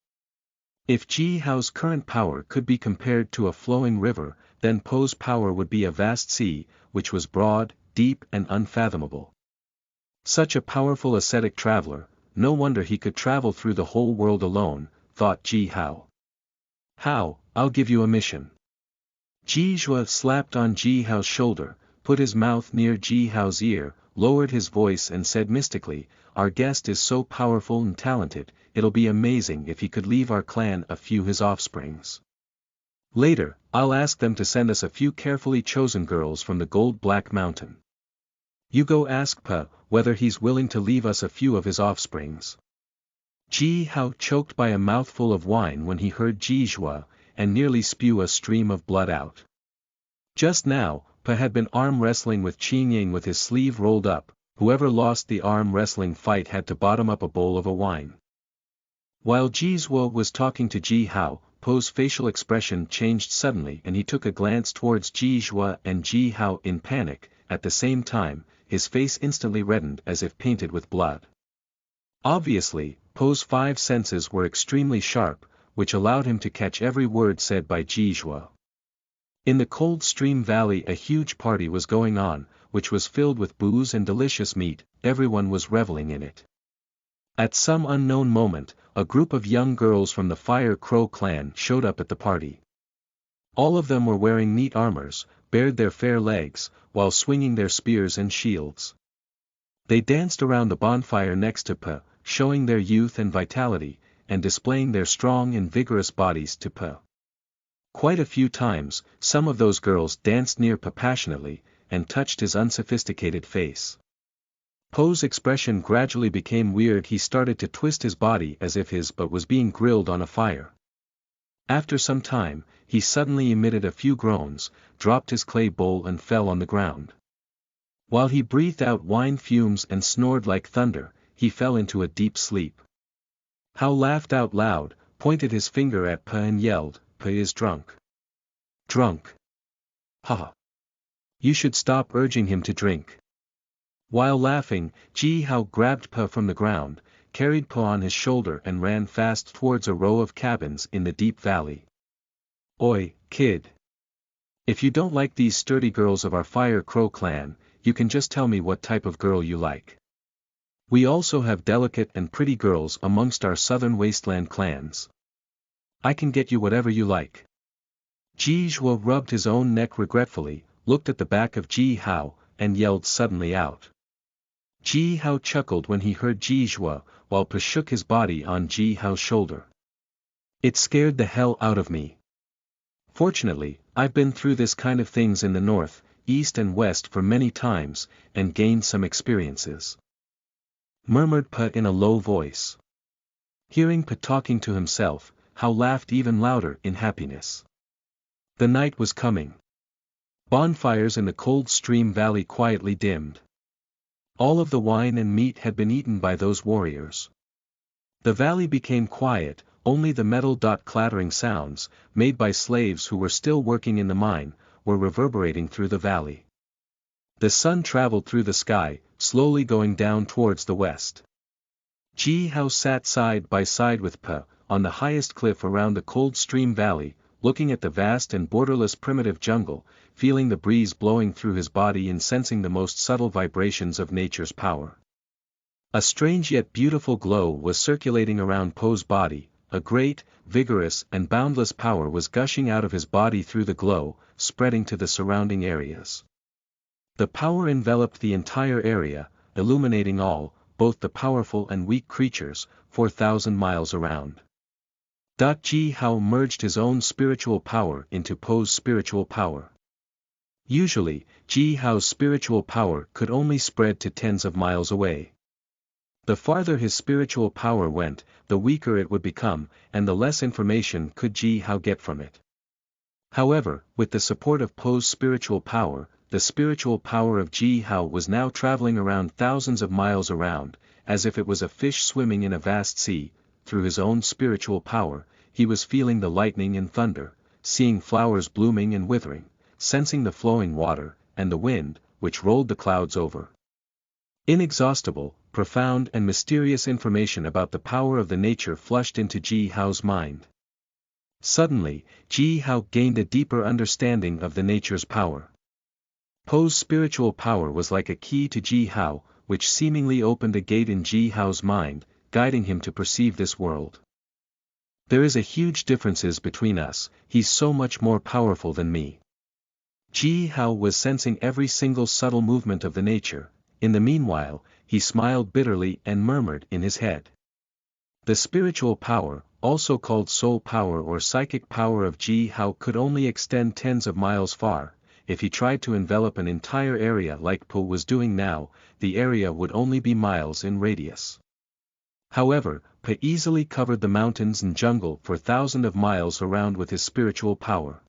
A: If Ji Hao's current power could be compared to a flowing river, then Po's power would be a vast sea, which was broad, deep and unfathomable. Such a powerful ascetic traveler, no wonder he could travel through the whole world alone, thought Ji Hao. How, I'll give you a mission. Ji Zhuo slapped on Ji Hao's shoulder, put his mouth near Ji Hao's ear, lowered his voice and said mystically, our guest is so powerful and talented, it'll be amazing if he could leave our clan a few his offsprings. Later, I'll ask them to send us a few carefully chosen girls from the Gold Black Mountain. You go ask Pa whether he's willing to leave us a few of his offsprings. Ji Hao choked by a mouthful of wine when he heard Ji Zhuo, and nearly spew a stream of blood out. Just now, Pa had been arm wrestling with Qing Ying with his sleeve rolled up. Whoever lost the arm wrestling fight had to bottom up a bowl of a wine. While Ji Zhuo was talking to Ji Hao, Po's facial expression changed suddenly and he took a glance towards Ji Zhuo and Ji Hao in panic. At the same time, his face instantly reddened as if painted with blood. Obviously, Po's 5 senses were extremely sharp, which allowed him to catch every word said by Ji Zhuo. In the cold stream valley a huge party was going on, which was filled with booze and delicious meat, everyone was reveling in it. At some unknown moment, a group of young girls from the Fire Crow clan showed up at the party. All of them were wearing neat armors, bared their fair legs, while swinging their spears and shields. They danced around the bonfire next to Pa, showing their youth and vitality, and displaying their strong and vigorous bodies to Pa. Quite a few times, some of those girls danced near Pa passionately, and touched his unsophisticated face. Po's expression gradually became weird. He started to twist his body as if his butt was being grilled on a fire. After some time, he suddenly emitted a few groans, dropped his clay bowl and fell on the ground. While he breathed out wine fumes and snored like thunder, he fell into a deep sleep. Hao laughed out loud, pointed his finger at Pa and yelled, "Pa is drunk. Drunk. Ha! You should stop urging him to drink." While laughing, Ji Hao grabbed Pa from the ground, carried Pa on his shoulder and ran fast towards a row of cabins in the deep valley. "Oi, kid! If you don't like these sturdy girls of our Fire Crow clan, you can just tell me what type of girl you like. We also have delicate and pretty girls amongst our southern wasteland clans. I can get you whatever you like." Ji Zhuo rubbed his own neck regretfully, looked at the back of Ji Hao, and yelled suddenly out. Ji Hao chuckled when he heard Ji Zhuo, while Pa shook his body on Ji Hao's shoulder. "It scared the hell out of me. Fortunately, I've been through this kind of things in the north, east and west for many times, and gained some experiences," murmured Pa in a low voice. Hearing Pa talking to himself, Hao laughed even louder in happiness. The night was coming. Bonfires in the cold stream valley quietly dimmed. All of the wine and meat had been eaten by those warriors. The valley became quiet, only the metal clattering sounds, made by slaves who were still working in the mine, were reverberating through the valley. The sun traveled through the sky, slowly going down towards the west. Ji Hao sat side by side with Pa, on the highest cliff around the cold stream valley, looking at the vast and borderless primitive jungle, feeling the breeze blowing through his body and sensing the most subtle vibrations of nature's power. A strange yet beautiful glow was circulating around Po's body, a great, vigorous and boundless power was gushing out of his body through the glow, spreading to the surrounding areas. The power enveloped the entire area, illuminating all, both the powerful and weak creatures, 4,000 miles around. Ji Hao merged his own spiritual power into Po's spiritual power. Usually, Ji Hao's spiritual power could only spread to tens of miles away. The farther his spiritual power went, the weaker it would become, and the less information could Ji Hao get from it. However, with the support of Po's spiritual power, the spiritual power of Ji Hao was now traveling around thousands of miles around, as if it was a fish swimming in a vast sea. Through his own spiritual power, he was feeling the lightning and thunder, seeing flowers blooming and withering, sensing the flowing water, and the wind, which rolled the clouds over. Inexhaustible, profound and mysterious information about the power of the nature flushed into Ji Hao's mind. Suddenly, Ji Hao gained a deeper understanding of the nature's power. Po's spiritual power was like a key to Ji Hao, which seemingly opened a gate in Ji Hao's mind, guiding him to perceive this world. There is a huge differences between us, he's so much more powerful than me. Ji Hao was sensing every single subtle movement of the nature. In the meanwhile, he smiled bitterly and murmured in his head. The spiritual power, also called soul power or psychic power of Ji Hao could only extend tens of miles far. If he tried to envelop an entire area like Po was doing now, the area would only be miles in radius. However, Pa easily covered the mountains and jungle for thousands of miles around with his spiritual power.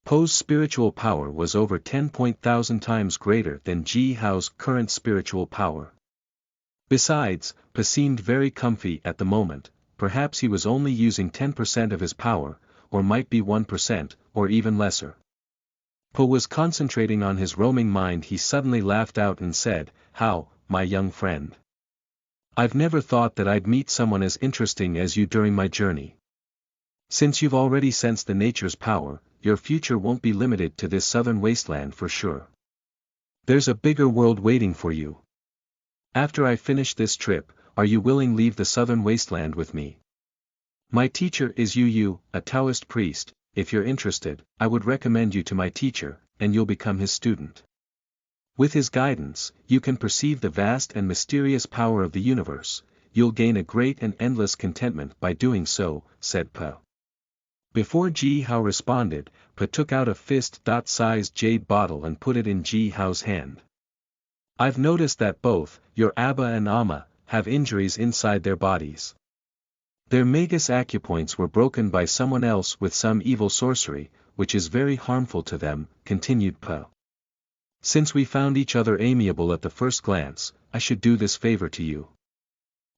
A: Po's spiritual power was over 10,000 times greater than Ji Hao's current spiritual power. Besides, Pa seemed very comfy at the moment, perhaps he was only using 10% of his power, or might be 1%, or even lesser. Pa was concentrating on his roaming mind. He suddenly laughed out and said, "How, my young friend? I've never thought that I'd meet someone as interesting as you during my journey. Since you've already sensed the nature's power, your future won't be limited to this southern wasteland for sure. There's a bigger world waiting for you. After I finish this trip, are you willing to leave the southern wasteland with me? My teacher is Yu, a Taoist priest. If you're interested, I would recommend you to my teacher, and you'll become his student. With his guidance, you can perceive the vast and mysterious power of the universe. you'll gain a great and endless contentment by doing so, said Pa. Before Ji Hao responded, Pa took out a fist-sized jade bottle and put it in Ji Hao's hand. I've noticed that both, your Abba and Amma, have injuries inside their bodies. Their Magus acupoints were broken by someone else with some evil sorcery, which is very harmful to them, continued Pa. Since we found each other amiable at the first glance, I should do this favor to you.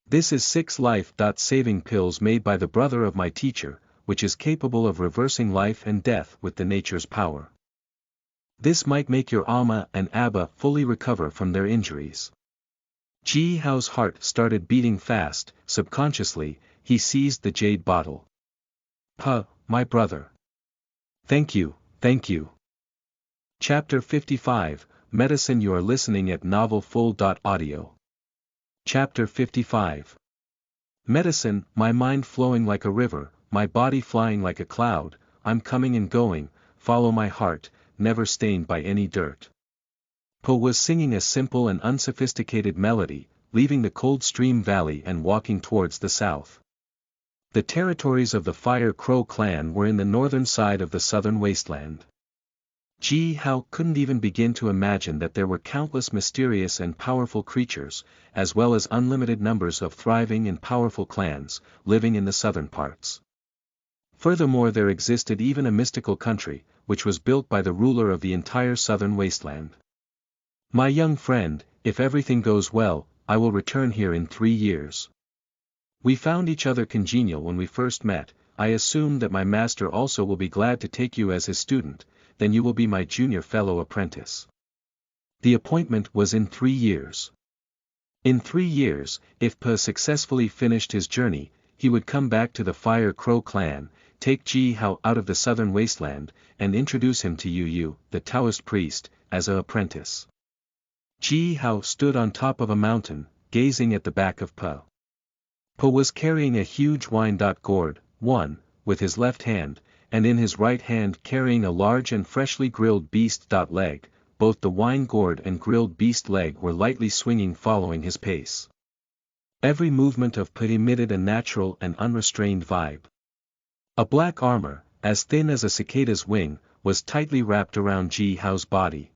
A: This is 6 life-saving pills made by the brother of my teacher, which is capable of reversing life and death with the nature's power. This might make your Amma and Abba fully recover from their injuries. Ji Hao's heart started beating fast. Subconsciously, he seized the jade bottle. Pa, my brother. Thank you, thank you. Chapter 55, Medicine. You are listening at novelfull.audio. Chapter 55. Medicine. My mind flowing like a river, my body flying like a cloud, I'm coming and going, follow my heart, never stained by any dirt. Po was singing a simple and unsophisticated melody, leaving the cold stream valley and walking towards the south. The territories of the Fire Crow clan were in the northern side of the southern wasteland. Ji Hao couldn't even begin to imagine that there were countless mysterious and powerful creatures, as well as unlimited numbers of thriving and powerful clans, living in the southern parts. Furthermore, there existed even a mystical country, which was built by the ruler of the entire southern wasteland. My young friend, if everything goes well, I will return here in 3 years. We found each other congenial when we first met. I assume that my master also will be glad to take you as his student, then you will be my junior fellow apprentice. The appointment was in 3 years. In 3 years, if Pa successfully finished his journey, he would come back to the Fire Crow clan, take Ji Hao out of the southern wasteland, and introduce him to Yu, the Taoist priest, as an apprentice. Ji Hao stood on top of a mountain, gazing at the back of Pa. Pa was carrying a huge wine gourd, with his left hand, and in his right hand carrying a large and freshly grilled beast leg. Both the wine gourd and grilled beast leg were lightly swinging following his pace. Every movement of Pa emitted a natural and unrestrained vibe. A black armor, as thin as a cicada's wing, was tightly wrapped around Ji Hao's body.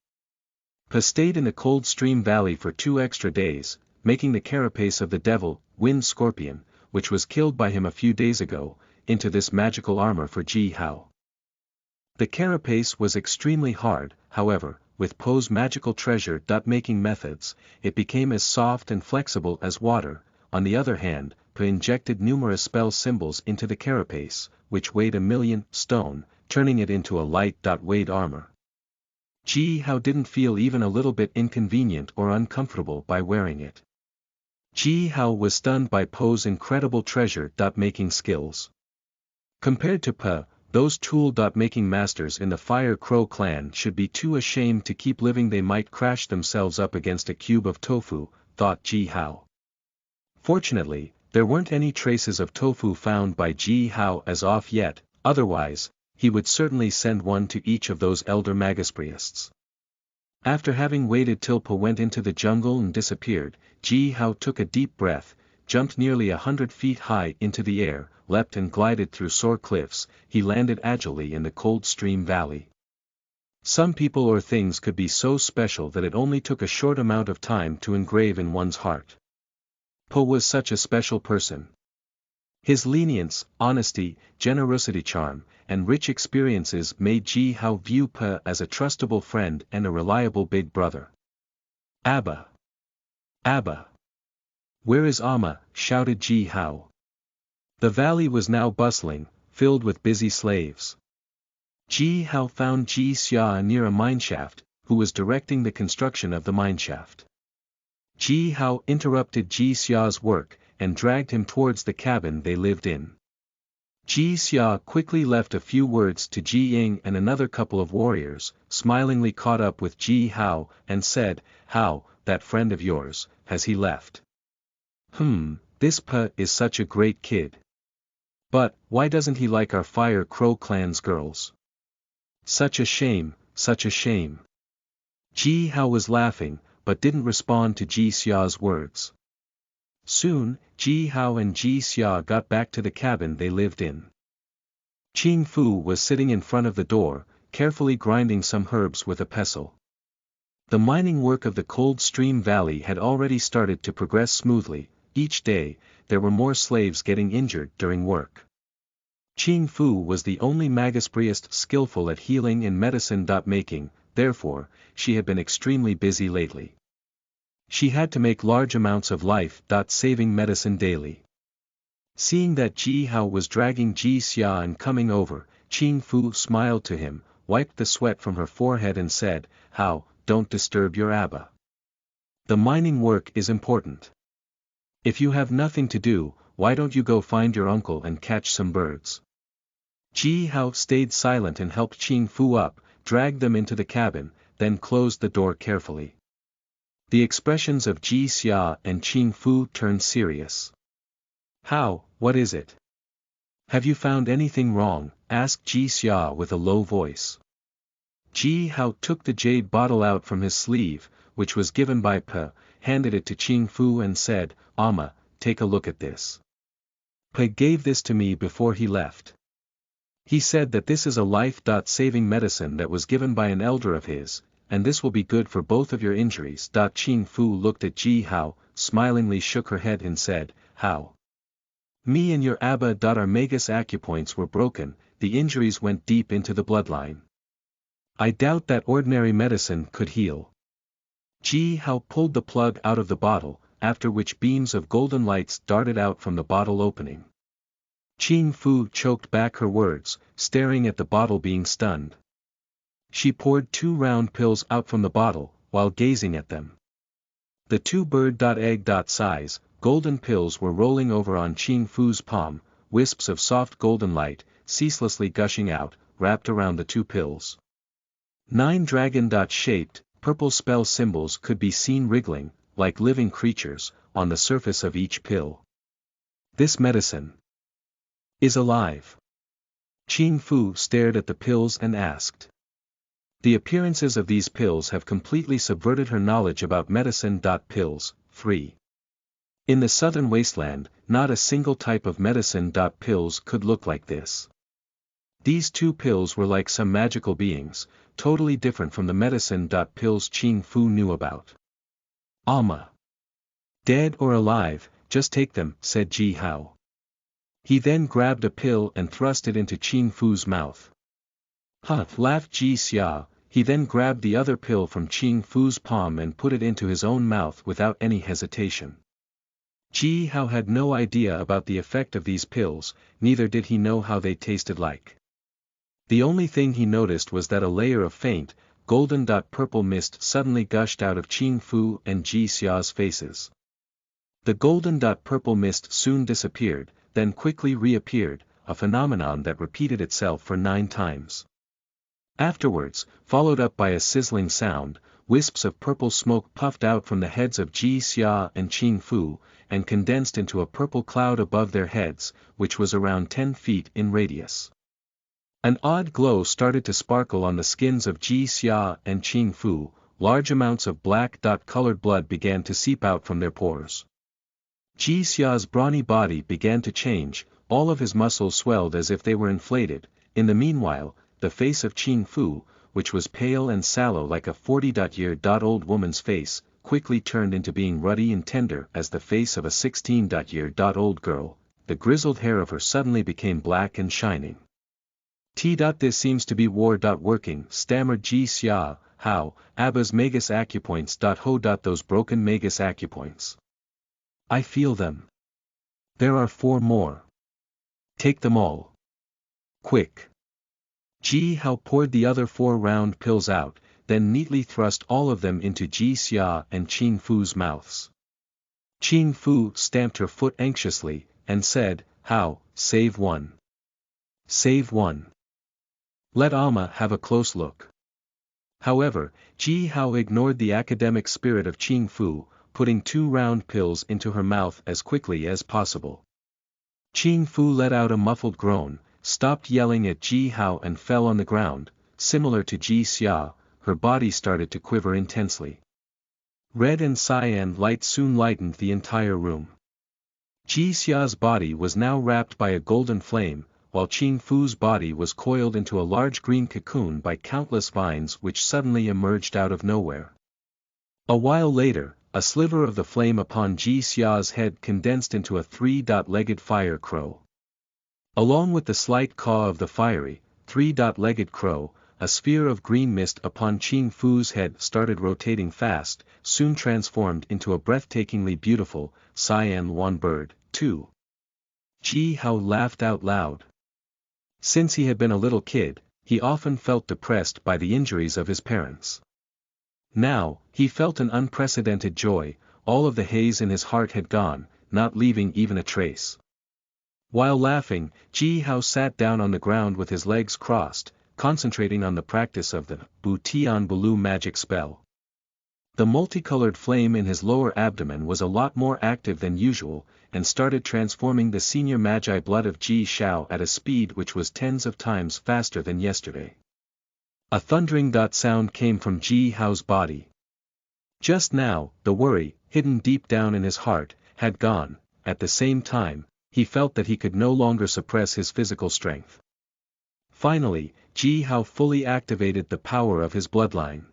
A: Pa stayed in the cold stream valley for 2 extra days, making the carapace of the devil, wind scorpion, which was killed by him a few days ago, into this magical armor for Ji Hao. The carapace was extremely hard, however, with Po's magical treasure-making methods, it became as soft and flexible as water. On the other hand, Pa injected numerous spell symbols into the carapace, which weighed 1,000,000 stone, turning it into a light-weight armor. Ji Hao didn't feel even a little bit inconvenient or uncomfortable by wearing it. Ji Hao was stunned by Po's incredible treasure-making skills. Compared to Pa, those tool-making masters in the Fire Crow clan should be too ashamed to keep living. They might crash themselves up against a cube of tofu, thought Ji Hao. Fortunately, there weren't any traces of tofu found by Ji Hao as of yet, otherwise, he would certainly send one to each of those elder Magus priests. After having waited till Pa went into the jungle and disappeared, Ji Hao took a deep breath, jumped nearly 100 feet high into the air, leapt and glided through soar cliffs. He landed agilely in the cold stream valley. Some people or things could be so special that it only took a short amount of time to engrave in one's heart. Pa was such a special person. His lenience, honesty, generosity, charm, and rich experiences made Ji Hao view Pa as a trustable friend and a reliable big brother. Abba! Abba! Where is Amma? Shouted Ji Hao. The valley was now bustling, filled with busy slaves. Ji Hao found Ji Xia near a mineshaft, who was directing the construction of the mineshaft. Ji Hao interrupted Ji Xia's work, and dragged him towards the cabin they lived in. Ji Xia quickly left a few words to Ji Ying and another couple of warriors, smilingly caught up with Ji Hao, and said, "How, that friend of yours, has he left? This Pa is such a great kid. But, why doesn't he like our Fire Crow clan's girls? Such a shame, such a shame." Ji Hao was laughing, but didn't respond to Ji Xia's words. Soon, Ji Hao and Ji Xia got back to the cabin they lived in. Qing Fu was sitting in front of the door, carefully grinding some herbs with a pestle. The mining work of the Cold Stream Valley had already started to progress smoothly. Each day, there were more slaves getting injured during work. Qing Fu was the only Magus priest skillful at healing and medicine making, therefore, she had been extremely busy lately. She had to make large amounts of life-saving medicine daily. Seeing that Ji Hao was dragging Ji Xia and coming over, Qing Fu smiled to him, wiped the sweat from her forehead and said, "Hao, don't disturb your Abba. The mining work is important. If you have nothing to do, why don't you go find your uncle and catch some birds?" Ji Hao stayed silent and helped Qing Fu up, dragged them into the cabin, then closed the door carefully. The expressions of Ji Xia and Qing Fu turned serious. "How, what is it? Have you found anything wrong?" asked Ji Xia with a low voice. Ji Hao took the jade bottle out from his sleeve, which was given by Pe, handed it to Qing Fu and said, "Amma, take a look at this. Pe gave this to me before he left. He said that this is a life-saving medicine that was given by an elder of his, and this will be good for both of your injuries." Qing Fu looked at Ji Hao, smilingly shook her head and said, "How? Me and your Abba. Our Magus acupoints were broken, the injuries went deep into the bloodline. I doubt that ordinary medicine could heal." Ji Hao pulled the plug out of the bottle, after which beams of golden lights darted out from the bottle opening. Qing Fu choked back her words, staring at the bottle being stunned. She poured 2 round pills out from the bottle, while gazing at them. The 2 bird-egg-size, golden pills were rolling over on Qing Fu's palm, wisps of soft golden light, ceaselessly gushing out, wrapped around the 2 pills. 9 dragon-shaped, purple spell symbols could be seen wriggling, like living creatures, on the surface of each pill. "This medicine is alive." Qing Fu stared at the pills and asked. The appearances of these pills have completely subverted her knowledge about medicine. Pills, 3. In the southern wasteland, not a single type of medicine. Pills could look like this. These 2 pills were like some magical beings, totally different from the medicine. Pills Qing Fu knew about. "Amma. Dead or alive, just take them," said Ji Hao. He then grabbed a pill and thrust it into Qing Fu's mouth. "Huh," laughed Ji Xia. He then grabbed the other pill from Qing Fu's palm and put it into his own mouth without any hesitation. Ji Hao had no idea about the effect of these pills, neither did he know how they tasted like. The only thing he noticed was that a layer of faint, golden purple mist suddenly gushed out of Qing Fu and Ji Xia's faces. The golden purple mist soon disappeared, then quickly reappeared, a phenomenon that repeated itself for 9 times. Afterwards, followed up by a sizzling sound, wisps of purple smoke puffed out from the heads of Ji Xia and Qing Fu, and condensed into a purple cloud above their heads, which was around 10 feet in radius. An odd glow started to sparkle on the skins of Ji Xia and Qing Fu, large amounts of black-colored blood began to seep out from their pores. Ji Xia's brawny body began to change, all of his muscles swelled as if they were inflated. In the meanwhile, the face of Qing Fu, which was pale and sallow like a 40-year-old woman's face, quickly turned into being ruddy and tender as the face of a 16-year-old girl. The grizzled hair of her suddenly became black and shining. "This seems to be war. Working," stammered Ji Xia. "How, Abba's Magus acupoints. Ho. Those broken Magus acupoints. I feel them. There are 4 more. Take them all. Quick." Ji Hao poured the other 4 round pills out, then neatly thrust all of them into Ji Xia and Qing Fu's mouths. Qing Fu stamped her foot anxiously, and said, "How, save one. Save one. Let Amma have a close look." However, Ji Hao ignored the academic spirit of Qing Fu, putting 2 round pills into her mouth as quickly as possible. Qing Fu let out a muffled groan, stopped yelling at Ji Hao and fell on the ground. Similar to Ji Xia, her body started to quiver intensely. Red and cyan light soon lightened the entire room. Ji Xia's body was now wrapped by a golden flame, while Qing Fu's body was coiled into a large green cocoon by countless vines which suddenly emerged out of nowhere. A while later, a sliver of the flame upon Ji Xia's head condensed into a three-legged fire crow. Along with the slight caw of the fiery, three-legged crow, a sphere of green mist upon Qing Fu's head started rotating fast, soon transformed into a breathtakingly beautiful, cyan wan bird, too. Ji Hao laughed out loud. Since he had been a little kid, he often felt depressed by the injuries of his parents. Now, he felt an unprecedented joy, all of the haze in his heart had gone, not leaving even a trace. While laughing, Ji Hao sat down on the ground with his legs crossed, concentrating on the practice of the Bu Tian Bulu magic spell. The multicolored flame in his lower abdomen was a lot more active than usual, and started transforming the senior magi blood of Ji Xiao at a speed which was tens of times faster than yesterday. A thundering sound came from Ji Hao's body. Just now, the worry, hidden deep down in his heart, had gone. At the same time, he felt that he could no longer suppress his physical strength. Finally, Ji Hao fully activated the power of his bloodline.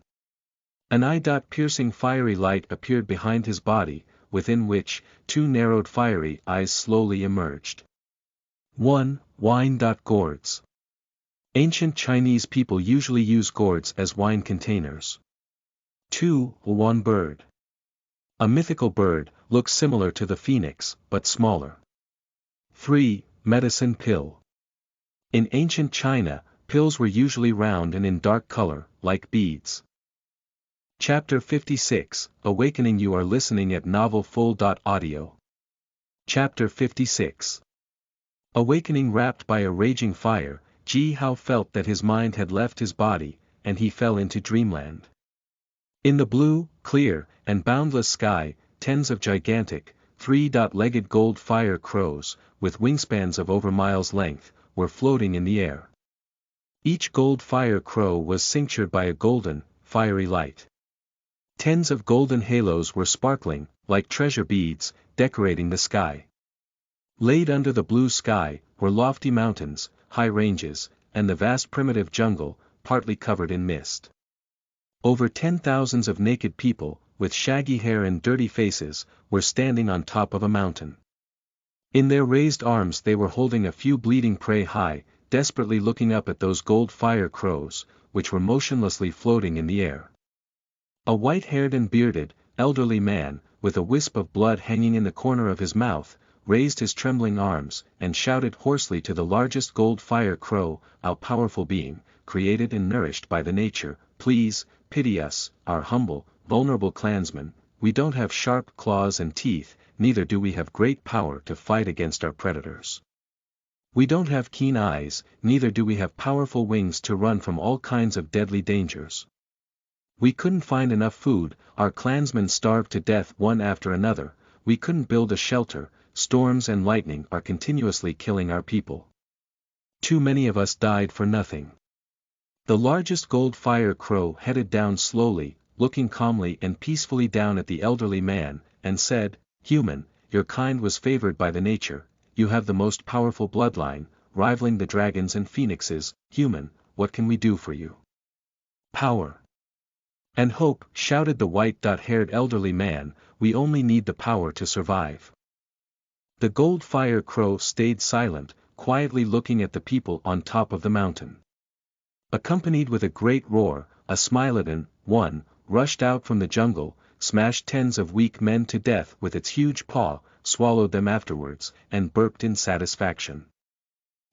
A: An eye-piercing fiery light appeared behind his body, within which, two narrowed fiery eyes slowly emerged. 1. Wine. Gourds. Ancient Chinese people usually use gourds as wine containers. 2. Wan bird. A mythical bird, looks similar to the phoenix, but smaller. 3. Medicine pill. In ancient China, pills were usually round and in dark color, like beads. Chapter 56, Awakening. You are listening at novelfull.audio. Chapter 56. Awakening. Wrapped by a raging fire, Ji Hao felt that his mind had left his body, and he fell into dreamland. In the blue, clear, and boundless sky, tens of gigantic, three-legged gold fire crows, with wingspans of over miles length, were floating in the air. Each gold fire crow was cinctured by a golden, fiery light. Tens of golden halos were sparkling, like treasure beads, decorating the sky. Laid under the blue sky, were lofty mountains, high ranges, and the vast primitive jungle, partly covered in mist. Over 10,000 of naked people, with shaggy hair and dirty faces, were standing on top of a mountain. In their raised arms they were holding a few bleeding prey high, desperately looking up at those gold fire crows, which were motionlessly floating in the air. A white-haired and bearded, elderly man, with a wisp of blood hanging in the corner of his mouth, raised his trembling arms, and shouted hoarsely to the largest gold fire crow, "Our powerful being, created and nourished by the nature, please, pity us, our humble, vulnerable clansmen. We don't have sharp claws and teeth, neither do we have great power to fight against our predators. We don't have keen eyes, neither do we have powerful wings to run from all kinds of deadly dangers. We couldn't find enough food, our clansmen starved to death one after another, we couldn't build a shelter, storms and lightning are continuously killing our people. Too many of us died for nothing." The largest gold fire crow headed down slowly, looking calmly and peacefully down at the elderly man, and said, "Human, your kind was favored by the nature, you have the most powerful bloodline, rivaling the dragons and phoenixes. Human, what can we do for you?" "Power and hope," shouted the white-haired elderly man, "we only need the power to survive." The gold fire crow stayed silent, quietly looking at the people on top of the mountain. Accompanied with a great roar, a Smilodon, one, rushed out from the jungle, smashed tens of weak men to death with its huge paw, swallowed them afterwards, and burped in satisfaction.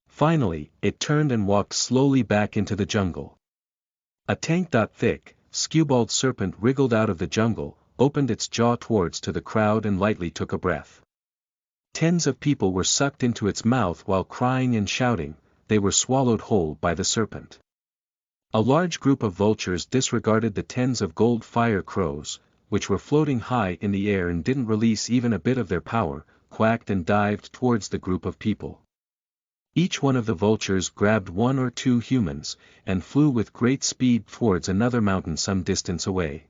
A: Finally, it turned and walked slowly back into the jungle. A tank-thick, skewbald serpent wriggled out of the jungle, opened its jaw towards to the crowd and lightly took a breath. Tens of people were sucked into its mouth while crying and shouting, they were swallowed whole by the serpent. A large group of vultures disregarded the tens of gold fire crows, which were floating high in the air and didn't release even a bit of their power, quacked and dived towards the group of people. Each one of the vultures grabbed one or two humans, and flew with great speed towards another mountain some distance away.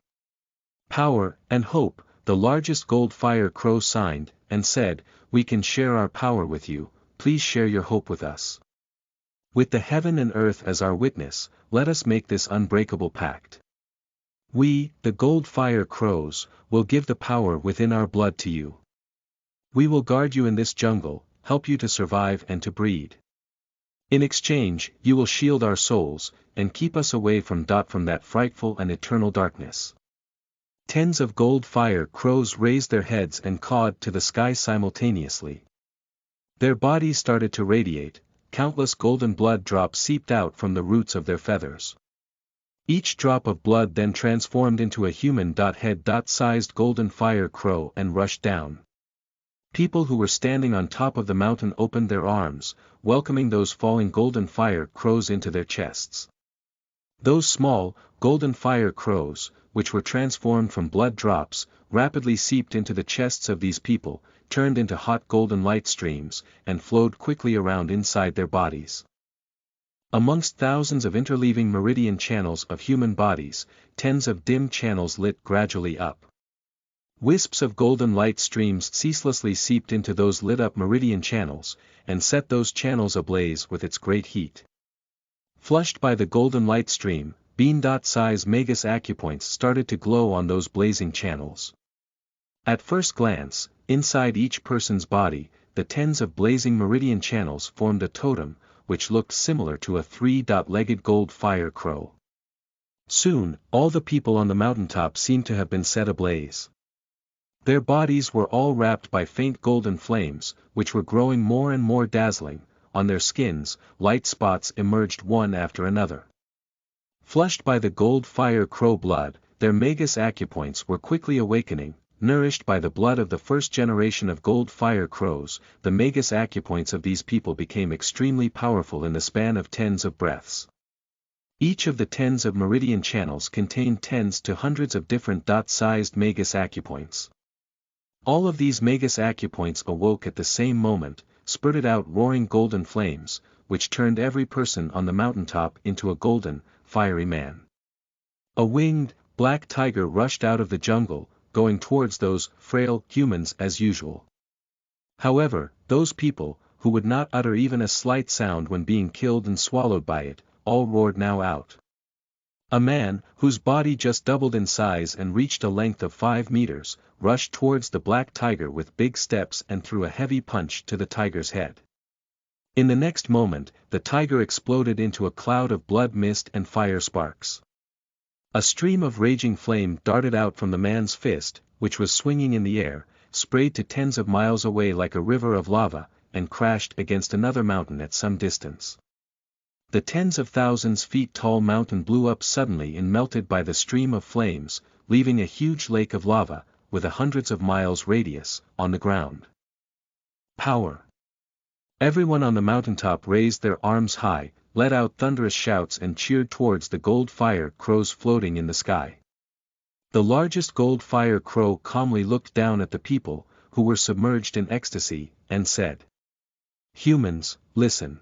A: Power and hope, the largest gold fire crow signed, and said, "We can share our power with you, please share your hope with us. With the heaven and earth as our witness, let us make this unbreakable pact. We, the gold fire crows, will give the power within our blood to you. We will guard you in this jungle, help you to survive and to breed. In exchange, you will shield our souls, and keep us away from that frightful and eternal darkness." Tens of gold fire crows raised their heads and cawed to the sky simultaneously. Their bodies started to radiate, countless golden blood drops seeped out from the roots of their feathers. Each drop of blood then transformed into a human head-sized golden fire crow and rushed down. People who were standing on top of the mountain opened their arms, welcoming those falling golden fire crows into their chests. Those small, golden fire crows, which were transformed from blood drops, rapidly seeped into the chests of these people, turned into hot golden light streams, and flowed quickly around inside their bodies. Amongst thousands of interleaving meridian channels of human bodies, tens of dim channels lit gradually up. Wisps of golden light streams ceaselessly seeped into those lit-up meridian channels, and set those channels ablaze with its great heat. Flushed by the golden light stream, bean-size Magus acupoints started to glow on those blazing channels. At first glance, inside each person's body, the tens of blazing meridian channels formed a totem, which looked similar to a three-legged gold fire crow. Soon, all the people on the mountaintop seemed to have been set ablaze. Their bodies were all wrapped by faint golden flames, which were growing more and more dazzling. On their skins, light spots emerged one after another. Flushed by the gold fire crow blood, their Magus acupoints were quickly awakening. Nourished by the blood of the first generation of gold fire crows, the Magus acupoints of these people became extremely powerful in the span of tens of breaths. Each of the tens of meridian channels contained tens to hundreds of different dot-sized Magus acupoints. All of these Magus acupoints awoke at the same moment, spurted out roaring golden flames, which turned every person on the mountaintop into a golden, fiery man. A winged, black tiger rushed out of the jungle, going towards those frail humans as usual. However, those people, who would not utter even a slight sound when being killed and swallowed by it, all roared now out. A man, whose body just doubled in size and reached a length of 5 meters, rushed towards the black tiger with big steps and threw a heavy punch to the tiger's head. In the next moment, the tiger exploded into a cloud of blood mist and fire sparks. A stream of raging flame darted out from the man's fist, which was swinging in the air, sprayed to tens of miles away like a river of lava, and crashed against another mountain at some distance. The tens of thousands feet tall mountain blew up suddenly and melted by the stream of flames, leaving a huge lake of lava, with a hundreds of miles radius, on the ground. Power! Everyone on the mountaintop raised their arms high, let out thunderous shouts and cheered towards the gold fire crows floating in the sky. The largest gold fire crow calmly looked down at the people, who were submerged in ecstasy, and said, "Humans, listen.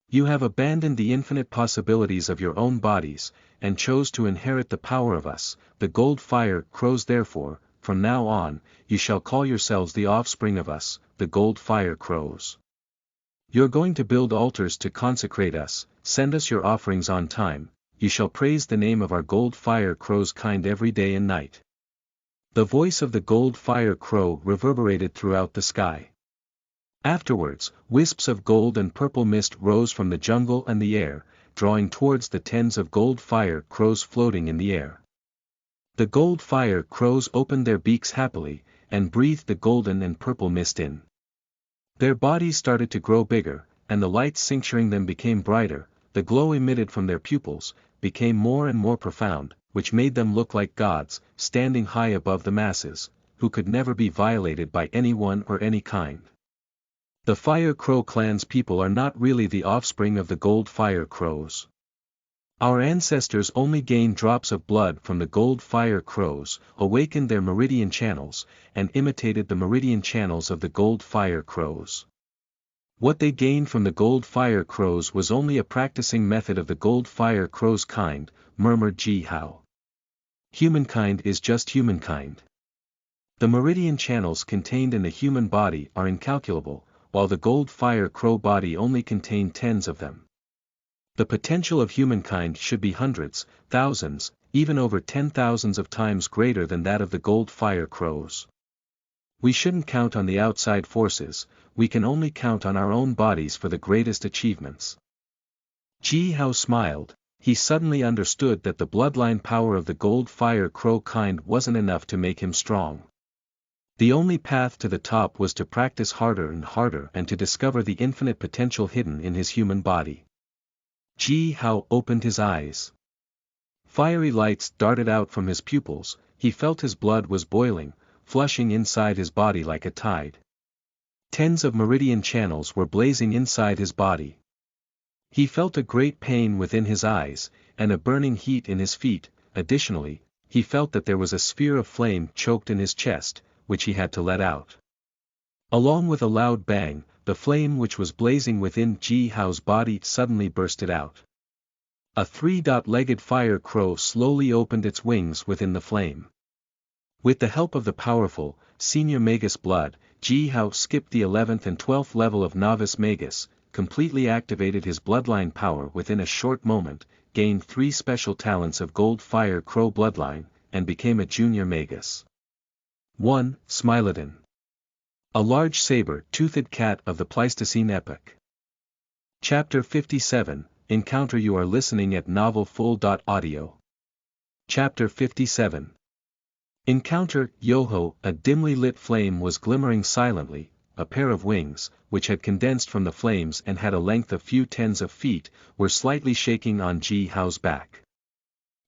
A: You have abandoned the infinite possibilities of your own bodies, and chose to inherit the power of us, the gold fire crows. Therefore, from now on, you shall call yourselves the offspring of us, the gold fire crows. You're going to build altars to consecrate us, send us your offerings on time, you shall praise the name of our gold fire crow's kind every day and night." The voice of the gold fire crow reverberated throughout the sky. Afterwards, wisps of gold and purple mist rose from the jungle and the air, drawing towards the tens of gold fire crows floating in the air. The gold fire crows opened their beaks happily, and breathed the golden and purple mist in. Their bodies started to grow bigger, and the light cincturing them became brighter. The glow emitted from their pupils became more and more profound, which made them look like gods, standing high above the masses, who could never be violated by anyone or any kind. The Fire Crow clan's people are not really the offspring of the gold fire crows. Our ancestors only gained drops of blood from the gold fire crows, awakened their meridian channels, and imitated the meridian channels of the gold fire crows. What they gained from the gold fire crows was only a practicing method of the gold fire crow's kind, murmured Ji Hao. Humankind is just humankind. The meridian channels contained in the human body are incalculable, while the gold fire crow body only contained tens of them. The potential of humankind should be hundreds, thousands, even over 10,000s of times greater than that of the gold fire crows. We shouldn't count on the outside forces, we can only count on our own bodies for the greatest achievements. Ji Hao smiled. He suddenly understood that the bloodline power of the gold fire crow kind wasn't enough to make him strong. The only path to the top was to practice harder and harder and to discover the infinite potential hidden in his human body. Ji Hao opened his eyes. Fiery lights darted out from his pupils, he felt his blood was boiling, flushing inside his body like a tide. Tens of meridian channels were blazing inside his body. He felt a great pain within his eyes, and a burning heat in his feet. Additionally, he felt that there was a sphere of flame choked in his chest, which he had to let out. Along with a loud bang, the flame which was blazing within Ji Hao's body suddenly bursted out. A three-legged fire crow slowly opened its wings within the flame. With the help of the powerful, senior Magus blood, Ji Hao skipped the 11th and 12th level of novice Magus, completely activated his bloodline power within a short moment, gained 3 special talents of gold fire crow bloodline, and became a junior Magus. 1. Smilodon. A large saber-toothed cat of the Pleistocene epoch. Chapter 57, Encounter. You are listening at novelfull.audio. Chapter 57. Encounter. Yoho, a dimly lit flame was glimmering silently. A pair of wings, which had condensed from the flames and had a length of few tens of feet, were slightly shaking on Ji Hao's back.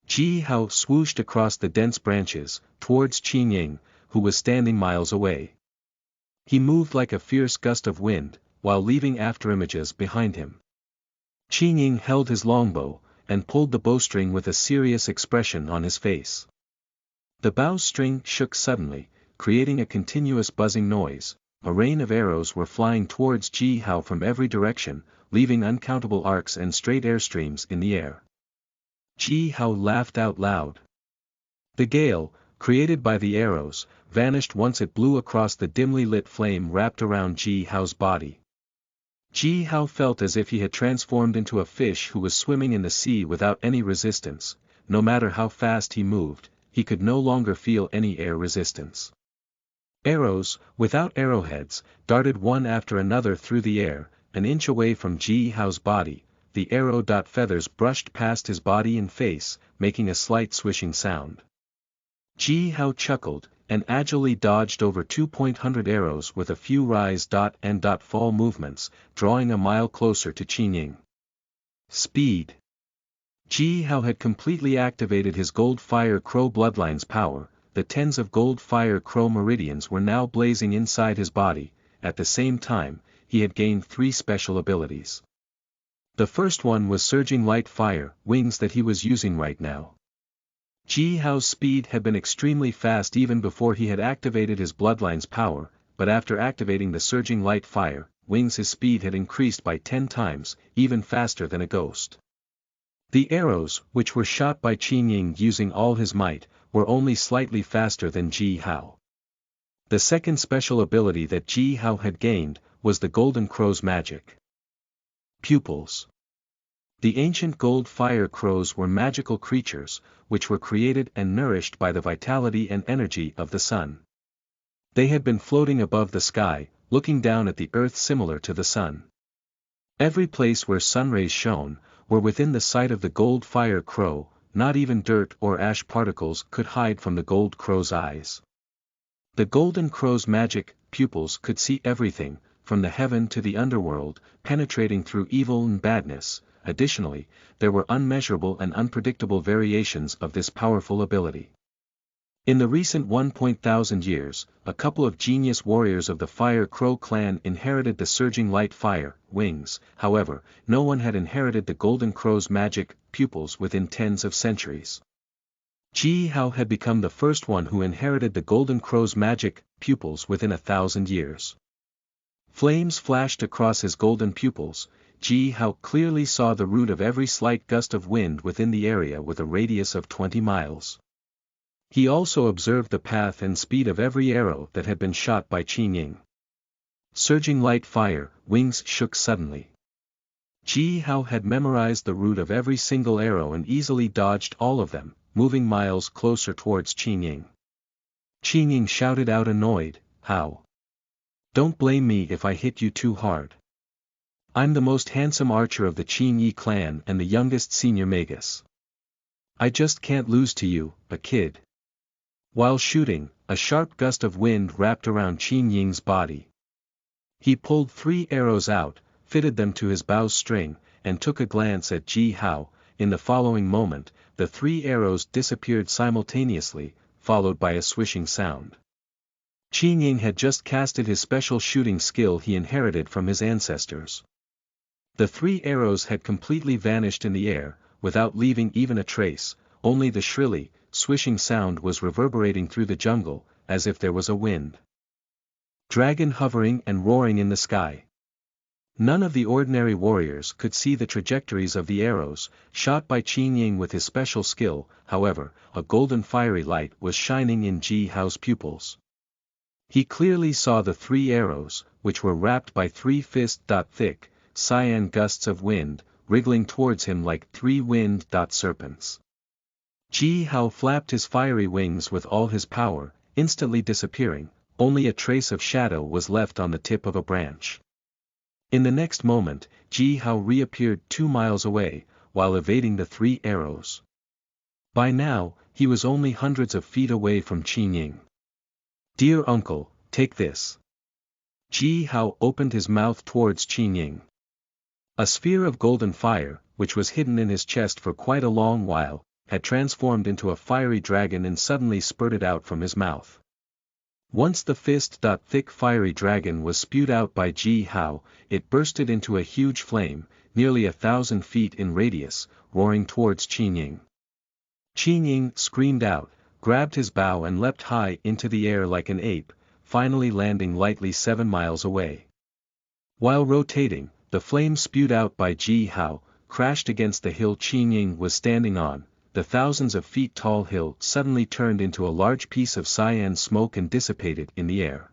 A: Ji Hao swooshed across the dense branches, towards Qin Ying, who was standing miles away. He moved like a fierce gust of wind, while leaving afterimages behind him. Qin Ying held his longbow, and pulled the bowstring with a serious expression on his face. The bowstring shook suddenly, creating a continuous buzzing noise. A rain of arrows were flying towards Ji Hao from every direction, leaving uncountable arcs and straight airstreams in the air. Ji Hao laughed out loud. The gale, created by the arrows, vanished once it blew across the dimly lit flame wrapped around Ji Hao's body. Ji Hao felt as if he had transformed into a fish who was swimming in the sea without any resistance. No matter how fast he moved, he could no longer feel any air resistance. Arrows, without arrowheads, darted one after another through the air. An inch away from Ji Hao's body, the arrow feathers brushed past his body and face, making a slight swishing sound. Ji Hao chuckled, and agilely dodged over 200 arrows with a few rise and fall movements, drawing a mile closer to Qin Ying. Speed. Ji Hao had completely activated his gold fire crow bloodline's power. The tens of gold fire crow meridians were now blazing inside his body. At the same time, he had gained 3 special abilities. The first one was surging light fire wings that he was using right now. Ji Hao's speed had been extremely fast even before he had activated his bloodline's power, but after activating the surging light fire wings his speed had increased by 10 times, even faster than a ghost. The arrows, which were shot by Qin Ying using all his might, were only slightly faster than Ji Hao. The second special ability that Ji Hao had gained was the Golden Crow's magic. Pupils. The ancient gold fire crows were magical creatures, which were created and nourished by the vitality and energy of the sun. They had been floating above the sky, looking down at the earth similar to the sun. Every place where sunrays shone, were within the sight of the gold fire crow. Not even dirt or ash particles could hide from the gold crow's eyes. The golden crow's magic pupils could see everything, from the heaven to the underworld, penetrating through evil and badness. Additionally, there were unmeasurable and unpredictable variations of this powerful ability. In the recent 1,000 years, a couple of genius warriors of the Fire Crow clan inherited the surging light fire wings. However, no one had inherited the Golden Crow's magic pupils within tens of centuries. Ji Hao had become the first one who inherited the Golden Crow's magic pupils within 1,000 years. Flames flashed across his golden pupils. Ji Hao clearly saw the root of every slight gust of wind within the area with a radius of 20 miles. He also observed the path and speed of every arrow that had been shot by Qin Ying. Surging light fire, wings shook suddenly. Ji Hao had memorized the route of every single arrow and easily dodged all of them, moving miles closer towards Qin Ying. Qin Ying shouted out annoyed, "How? Don't blame me if I hit you too hard. I'm the most handsome archer of the Qin Yi clan and the youngest senior magus. I just can't lose to you, a kid." While shooting, a sharp gust of wind wrapped around Qin Ying's body. He pulled 3 arrows out, fitted them to his bowstring, and took a glance at Ji Hao. In the following moment, the 3 arrows disappeared simultaneously, followed by a swishing sound. Qin Ying had just casted his special shooting skill he inherited from his ancestors. The 3 arrows had completely vanished in the air, without leaving even a trace, only the shrilly, swishing sound was reverberating through the jungle, as if there was a wind dragon hovering and roaring in the sky. None of the ordinary warriors could see the trajectories of the arrows, shot by Qin Ying with his special skill. However, a golden fiery light was shining in Ji Hao's pupils. He clearly saw the 3 arrows, which were wrapped by 3 fist-thick, cyan gusts of wind, wriggling towards him like 3 wind serpents. Ji Hao flapped his fiery wings with all his power, instantly disappearing. Only a trace of shadow was left on the tip of a branch. In the next moment, Ji Hao reappeared 2 miles away, while evading the 3 arrows. By now, he was only hundreds of feet away from Qin Ying. "Dear uncle, take this." Ji Hao opened his mouth towards Qin Ying. A sphere of golden fire, which was hidden in his chest for quite a long while, had transformed into a fiery dragon and suddenly spurted out from his mouth. Once the fist-thick fiery dragon was spewed out by Ji Hao, it bursted into a huge flame, nearly 1,000 feet in radius, roaring towards Qin Ying. Qin Ying screamed out, grabbed his bow and leapt high into the air like an ape, finally landing lightly 7 miles away. While rotating, the flame spewed out by Ji Hao crashed against the hill Qin Ying was standing on. The thousands of feet tall hill suddenly turned into a large piece of cyan smoke and dissipated in the air.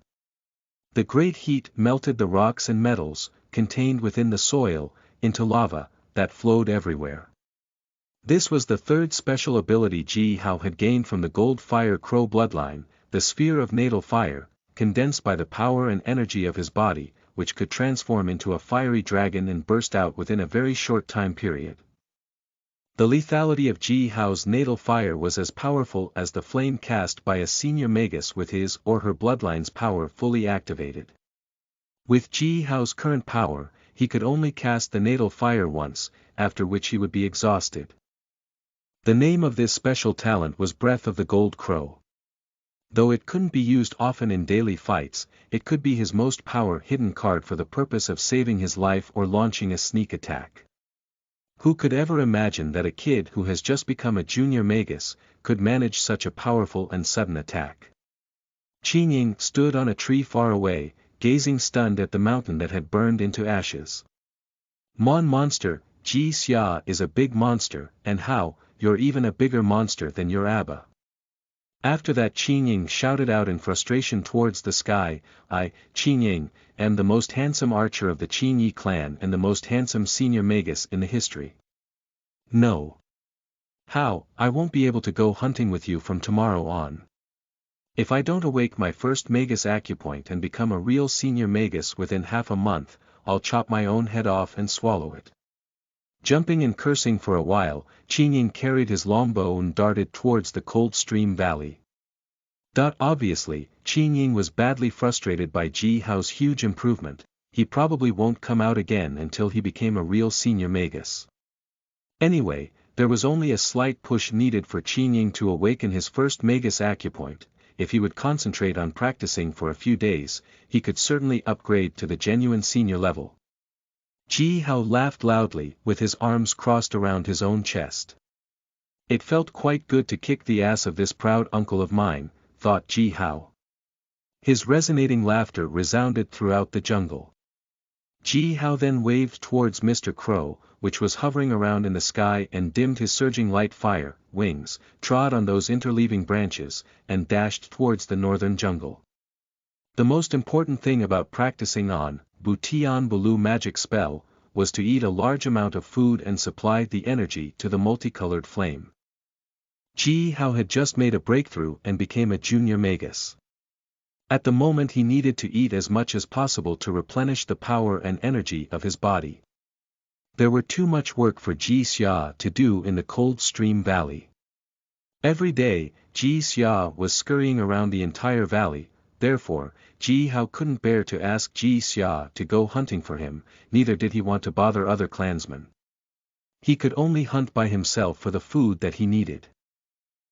A: The great heat melted the rocks and metals, contained within the soil, into lava, that flowed everywhere. This was the 3rd special ability Ji Hao had gained from the Gold Fire Crow bloodline, the sphere of natal fire, condensed by the power and energy of his body, which could transform into a fiery dragon and burst out within a very short time period. The lethality of Ji Hao's natal fire was as powerful as the flame cast by a senior magus with his or her bloodline's power fully activated. With Ji Hao's current power, he could only cast the natal fire once, after which he would be exhausted. The name of this special talent was Breath of the Gold Crow. Though it couldn't be used often in daily fights, it could be his most power-hidden card for the purpose of saving his life or launching a sneak attack. Who could ever imagine that a kid who has just become a junior magus, could manage such a powerful and sudden attack? Qin Ying stood on a tree far away, gazing stunned at the mountain that had burned into ashes. Monster, Ji Xia is a big monster, and how, you're even a bigger monster than your Abba." After that Qin Ying shouted out in frustration towards the sky, "I, Qin Ying, am the most handsome archer of the Qin Yi clan and the most handsome senior magus in the history. No. How, I won't be able to go hunting with you from tomorrow on. If I don't awake my first magus acupoint and become a real senior magus within half a month, I'll chop my own head off and swallow it." Jumping and cursing for a while, Qin Ying carried his longbow and darted towards the cold stream valley. Obviously, Qin Ying was badly frustrated by Ji Hao's huge improvement. He probably won't come out again until he became a real senior magus. Anyway, there was only a slight push needed for Qin Ying to awaken his first magus acupoint. If he would concentrate on practicing for a few days, he could certainly upgrade to the genuine senior level. Ji Hao laughed loudly, with his arms crossed around his own chest. It felt quite good to kick the ass of this proud uncle of mine, thought Ji Hao. His resonating laughter resounded throughout the jungle. Ji Hao then waved towards Mr. Crow, which was hovering around in the sky, and dimmed his surging light fire wings, trod on those interleaving branches, and dashed towards the northern jungle. The most important thing about practicing on Butian Bulu magic spell was to eat a large amount of food and supply the energy to the multicolored flame. Ji Hao had just made a breakthrough and became a junior magus. At the moment he needed to eat as much as possible to replenish the power and energy of his body. There were too much work for Ji Xia to do in the cold stream valley. Every day, Ji Xia was scurrying around the entire valley, therefore, Ji Hao couldn't bear to ask Ji Xia to go hunting for him, neither did he want to bother other clansmen. He could only hunt by himself for the food that he needed.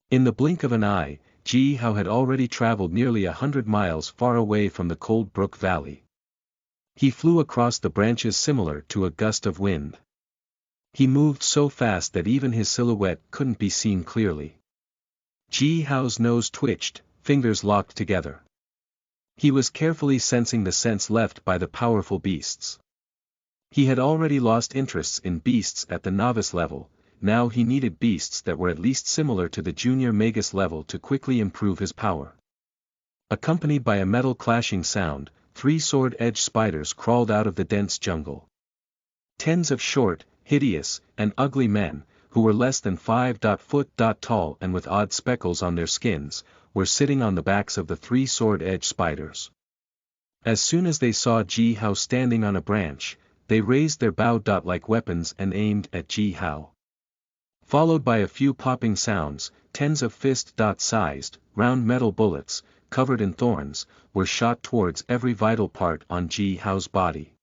A: In the blink of an eye, Ji Hao had already traveled nearly 100 miles far away from the Cold Brook Valley. He flew across the branches similar to a gust of wind. He moved so fast that even his silhouette couldn't be seen clearly. Ji Hao's nose twitched, fingers locked together. He was carefully sensing the scents left by the powerful beasts. He had already lost interests in beasts at the novice level, now he needed beasts that were at least similar to the junior magus level to quickly improve his power. Accompanied by a metal clashing sound, 3 sword-edged spiders crawled out of the dense jungle. Tens of short, hideous, and ugly men, who were less than 5 foot tall and with odd speckles on their skins, were sitting on the backs of the 3 sword-edged spiders. As soon as they saw Ji Hao standing on a branch, they raised their bow-like weapons and aimed at Ji Hao. Followed by a few popping sounds, tens of fist-sized, round metal bullets, covered in thorns, were shot towards every vital part on Ji Hao's body.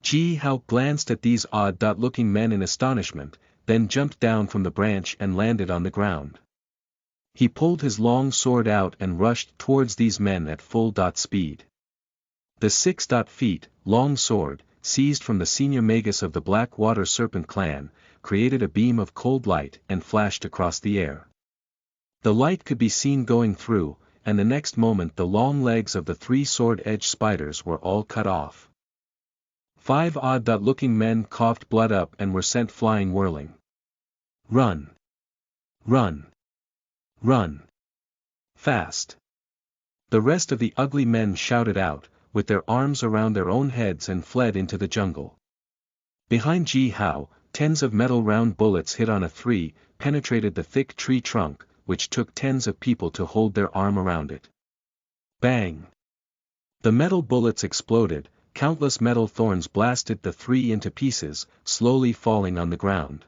A: Ji Hao glanced at these odd-looking men in astonishment, then jumped down from the branch and landed on the ground. He pulled his long sword out and rushed towards these men at full speed. The 6 feet long sword, seized from the senior magus of the Black Water Serpent clan, created a beam of cold light and flashed across the air. The light could be seen going through, and the next moment the long legs of the 3 sword-edged spiders were all cut off. 5 odd-looking men coughed blood up and were sent flying whirling. Run! Run! Run! Fast! The rest of the ugly men shouted out, with their arms around their own heads, and fled into the jungle. Behind Ji Hao, tens of metal round bullets hit on a 3, penetrated the thick tree trunk, which took tens of people to hold their arm around it. Bang! The metal bullets exploded, countless metal thorns blasted the 3 into pieces, slowly falling on the ground.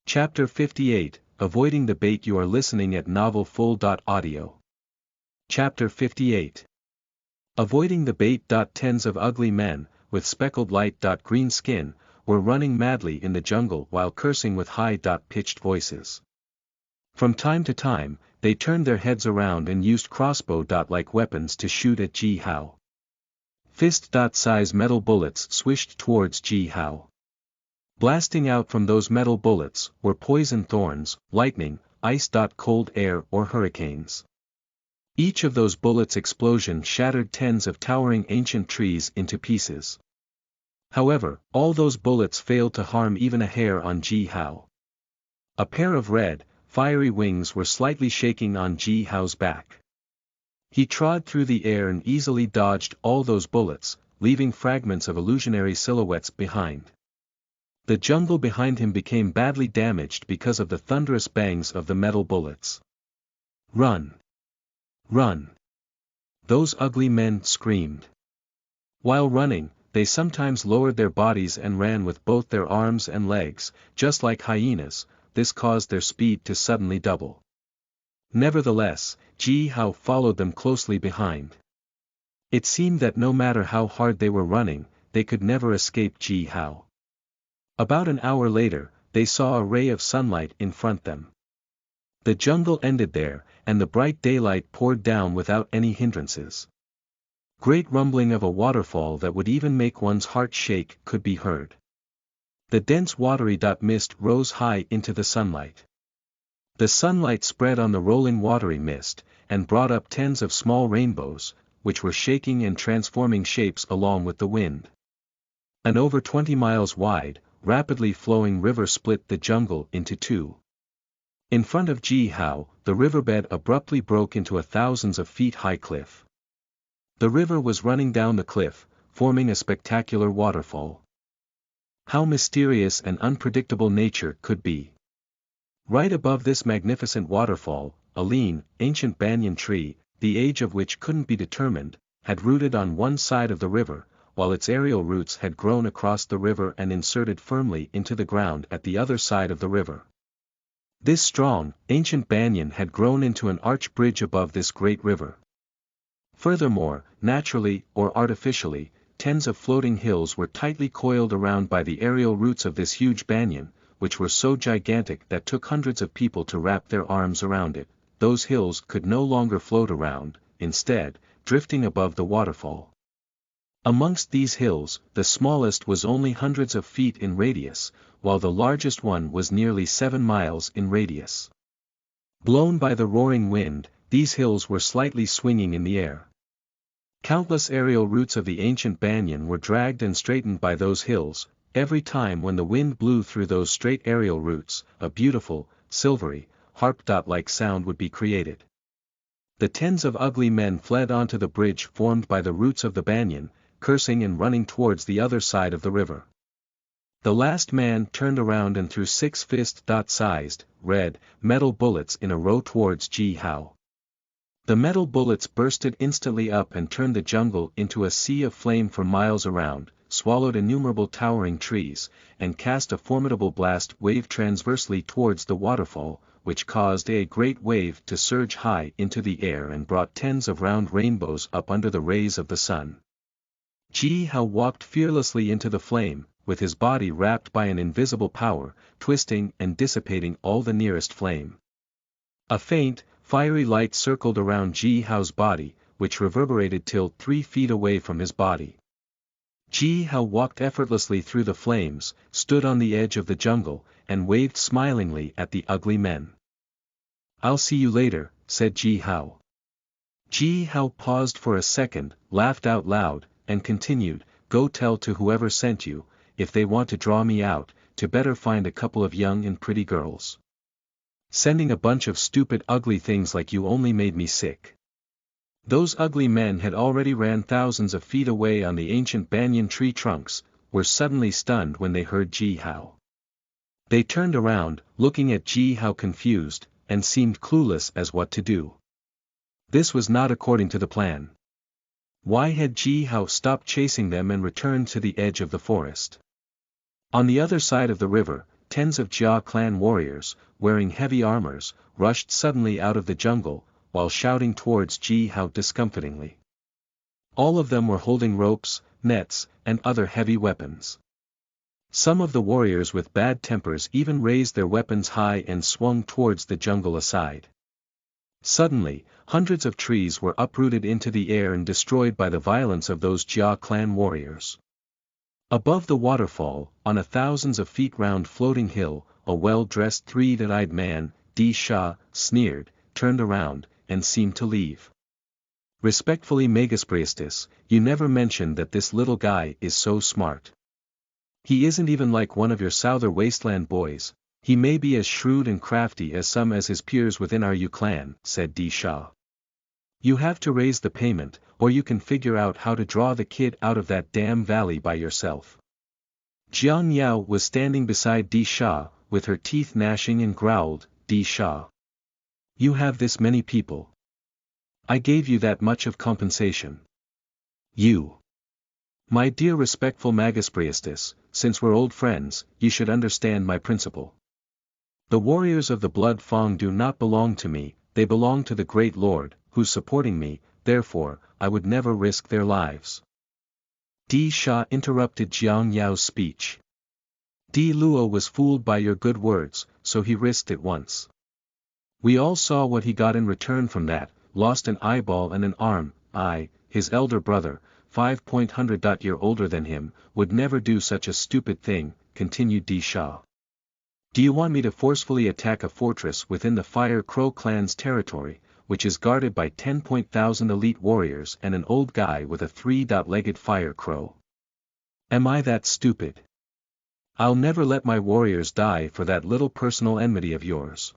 A: Chapter 58, Avoiding the Bait. You are listening at novelfull.audio. Chapter 58. Avoiding the Bait. Tens of ugly men, with speckled light green skin, were running madly in the jungle while cursing with high-pitched voices. From time to time, they turned their heads around and used crossbow-like weapons to shoot at Ji Hao. Fist-size metal bullets swished towards Ji Hao. Blasting out from those metal bullets were poison thorns, lightning, ice-cold air, or hurricanes. Each of those bullets' explosion shattered tens of towering ancient trees into pieces. However, all those bullets failed to harm even a hair on Ji Hao. A pair of red, fiery wings were slightly shaking on Ji Hao's back. He trod through the air and easily dodged all those bullets, leaving fragments of illusionary silhouettes behind. The jungle behind him became badly damaged because of the thunderous bangs of the metal bullets. Run! Run! Those ugly men screamed. While running, they sometimes lowered their bodies and ran with both their arms and legs, just like hyenas. This caused their speed to suddenly double. Nevertheless, Ji Hao followed them closely behind. It seemed that no matter how hard they were running, they could never escape Ji Hao. About an hour later, they saw a ray of sunlight in front of them. The jungle ended there, and the bright daylight poured down without any hindrances. Great rumbling of a waterfall that would even make one's heart shake could be heard. The dense watery mist rose high into the sunlight. The sunlight spread on the rolling watery mist, and brought up tens of small rainbows, which were shaking and transforming shapes along with the wind. An over 20 miles wide, rapidly flowing river split the jungle into two. In front of Ji Hao, the riverbed abruptly broke into a thousands of feet high cliff. The river was running down the cliff, forming a spectacular waterfall. How mysterious and unpredictable nature could be. Right above this magnificent waterfall, a lean, ancient banyan tree, the age of which couldn't be determined, had rooted on one side of the river, while its aerial roots had grown across the river and inserted firmly into the ground at the other side of the river. This strong, ancient banyan had grown into an arch bridge above this great river. Furthermore, naturally or artificially, tens of floating hills were tightly coiled around by the aerial roots of this huge banyan, which were so gigantic that took hundreds of people to wrap their arms around it. Those hills could no longer float around, instead, drifting above the waterfall. Amongst these hills, the smallest was only hundreds of feet in radius, while the largest one was nearly 7 miles in radius. Blown by the roaring wind, these hills were slightly swinging in the air. Countless aerial roots of the ancient banyan were dragged and straightened by those hills. Every time when the wind blew through those straight aerial roots, a beautiful, silvery, harp-like sound would be created. The tens of ugly men fled onto the bridge formed by the roots of the banyan, cursing and running towards the other side of the river. The last man turned around and threw 6 fist-sized, red, metal bullets in a row towards Ji Hao. The metal bullets bursted instantly up and turned the jungle into a sea of flame for miles around, swallowed innumerable towering trees, and cast a formidable blast wave transversely towards the waterfall, which caused a great wave to surge high into the air and brought tens of round rainbows up under the rays of the sun. Ji Hao walked fearlessly into the flame, with his body wrapped by an invisible power, twisting and dissipating all the nearest flame. A faint, fiery light circled around Ji Hao's body, which reverberated till 3 feet away from his body. Ji Hao walked effortlessly through the flames, stood on the edge of the jungle, and waved smilingly at the ugly men. "I'll see you later," said Ji Hao. Ji Hao paused for a second, laughed out loud, and continued, "Go tell to whoever sent you, if they want to draw me out, to better find a couple of young and pretty girls. Sending a bunch of stupid ugly things like you only made me sick." Those ugly men had already ran thousands of feet away on the ancient banyan tree trunks, were suddenly stunned when they heard Ji Hao. They turned around, looking at Ji Hao confused, and seemed clueless as what to do. This was not according to the plan. Why had Ji Hao stopped chasing them and returned to the edge of the forest? On the other side of the river, tens of Jia clan warriors, wearing heavy armors, rushed suddenly out of the jungle, while shouting towards Ji Hao discomfitingly. All of them were holding ropes, nets, and other heavy weapons. Some of the warriors with bad tempers even raised their weapons high and swung towards the jungle aside. Suddenly, hundreds of trees were uprooted into the air and destroyed by the violence of those Jia clan warriors. Above the waterfall, on a thousands of feet round floating hill, a well-dressed three-eyed man, Di Sha, sneered, turned around, and seemed to leave. "Respectfully, Magus Priestess, you never mentioned that this little guy is so smart. He isn't even like one of your Souther Wasteland boys. He may be as shrewd and crafty as some as his peers within our Yu clan," said Di Sha. "You have to raise the payment, or you can figure out how to draw the kid out of that damn valley by yourself." Jiang Yao was standing beside Di Sha, with her teeth gnashing, and growled, "Di Sha. You have this many people. I gave you that much of compensation. You. My dear respectful Magus Priestess, since we're old friends, you should understand my principle. The warriors of the Blood Fang do not belong to me, they belong to the Great Lord, who's supporting me, therefore, I would never risk their lives." Di Sha interrupted Jiang Yao's speech. "Di Luo was fooled by your good words, so he risked it once. We all saw what he got in return from that, lost an eyeball and an arm. His elder brother, 500 year older than him, would never do such a stupid thing," continued Di Sha. "Do you want me to forcefully attack a fortress within the Fire Crow clan's territory, which is guarded by 10,000 elite warriors and an old guy with a 3-legged fire crow? Am I that stupid? I'll never let my warriors die for that little personal enmity of yours.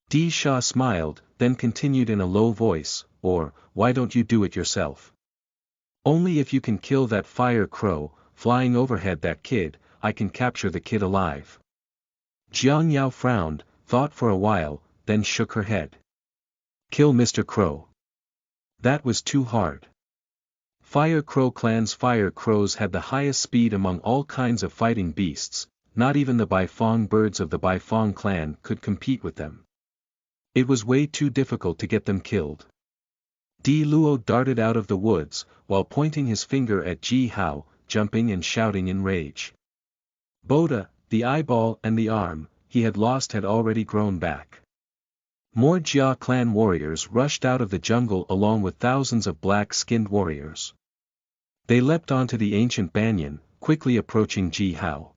A: Di Sha smiled, then continued in a low voice, or, why don't you do it yourself? Only if you can kill that fire crow, flying overhead that kid, I can capture the kid alive. Jiang Yao frowned, thought for a while, then shook her head. Kill Mr. Crow. That was too hard. Fire Crow clan's fire crows had the highest speed among all kinds of fighting beasts, not even the Baifeng birds of the Baifeng clan could compete with them. It was way too difficult to get them killed. Di Luo darted out of the woods, while pointing his finger at Ji Hao, jumping and shouting in rage. Boda, the eyeball and the arm he had lost had already grown back. More Jia clan warriors rushed out of the jungle along with thousands of black-skinned warriors. They leapt onto the ancient banyan, quickly approaching Ji Hao.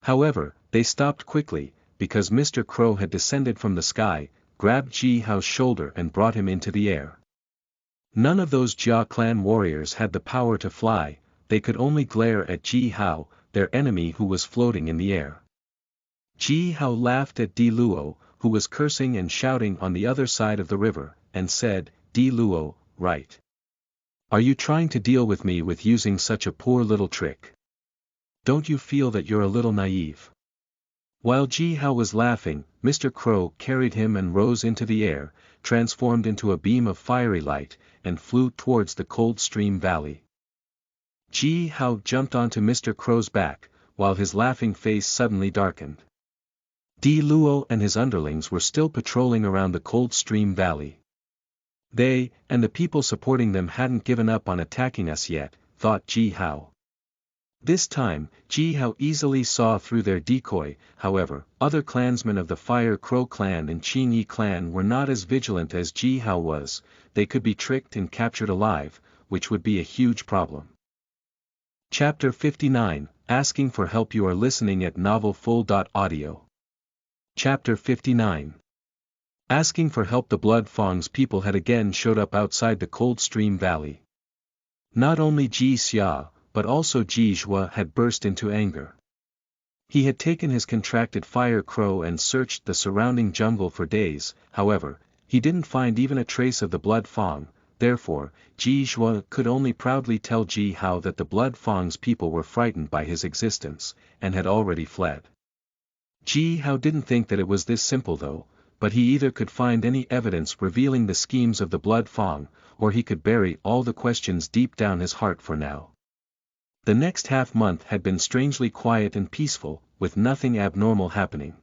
A: However, they stopped quickly, because Mr. Crow had descended from the sky, grabbed Ji Hao's shoulder and brought him into the air. None of those Jia clan warriors had the power to fly, they could only glare at Ji Hao, their enemy who was floating in the air. Ji Hao laughed at Di Luo, who was cursing and shouting on the other side of the river, and said, Di Luo, right. Are you trying to deal with me with using such a poor little trick? Don't you feel that you're a little naive? While Ji Hao was laughing, Mr. Crow carried him and rose into the air, transformed into a beam of fiery light, and flew towards the cold stream valley. Ji Hao jumped onto Mr. Crow's back, while his laughing face suddenly darkened. Di Luo and his underlings were still patrolling around the cold stream valley. They, and the people supporting them hadn't given up on attacking us yet, thought Ji Hao. This time, Ji Hao easily saw through their decoy. However, other clansmen of the Fire Crow clan and Qin Yi clan were not as vigilant as Ji Hao was, they could be tricked and captured alive, which would be a huge problem. Chapter 59, Asking for Help. You are listening at novelfull.audio. Chapter 59. Asking for help. The Blood Fang's people had again showed up outside the cold stream valley. Not only Ji Xia, but also Ji Zhua had burst into anger. He had taken his contracted fire crow and searched the surrounding jungle for days, however, he didn't find even a trace of the Blood Fang, therefore, Ji Zhua could only proudly tell Ji Hao that the Blood Fang's people were frightened by his existence, and had already fled. Ji Hao didn't think that it was this simple though, but he either could find any evidence revealing the schemes of the Blood Fang, or he could bury all the questions deep down his heart for now. The next half-month had been strangely quiet and peaceful, with nothing abnormal happening.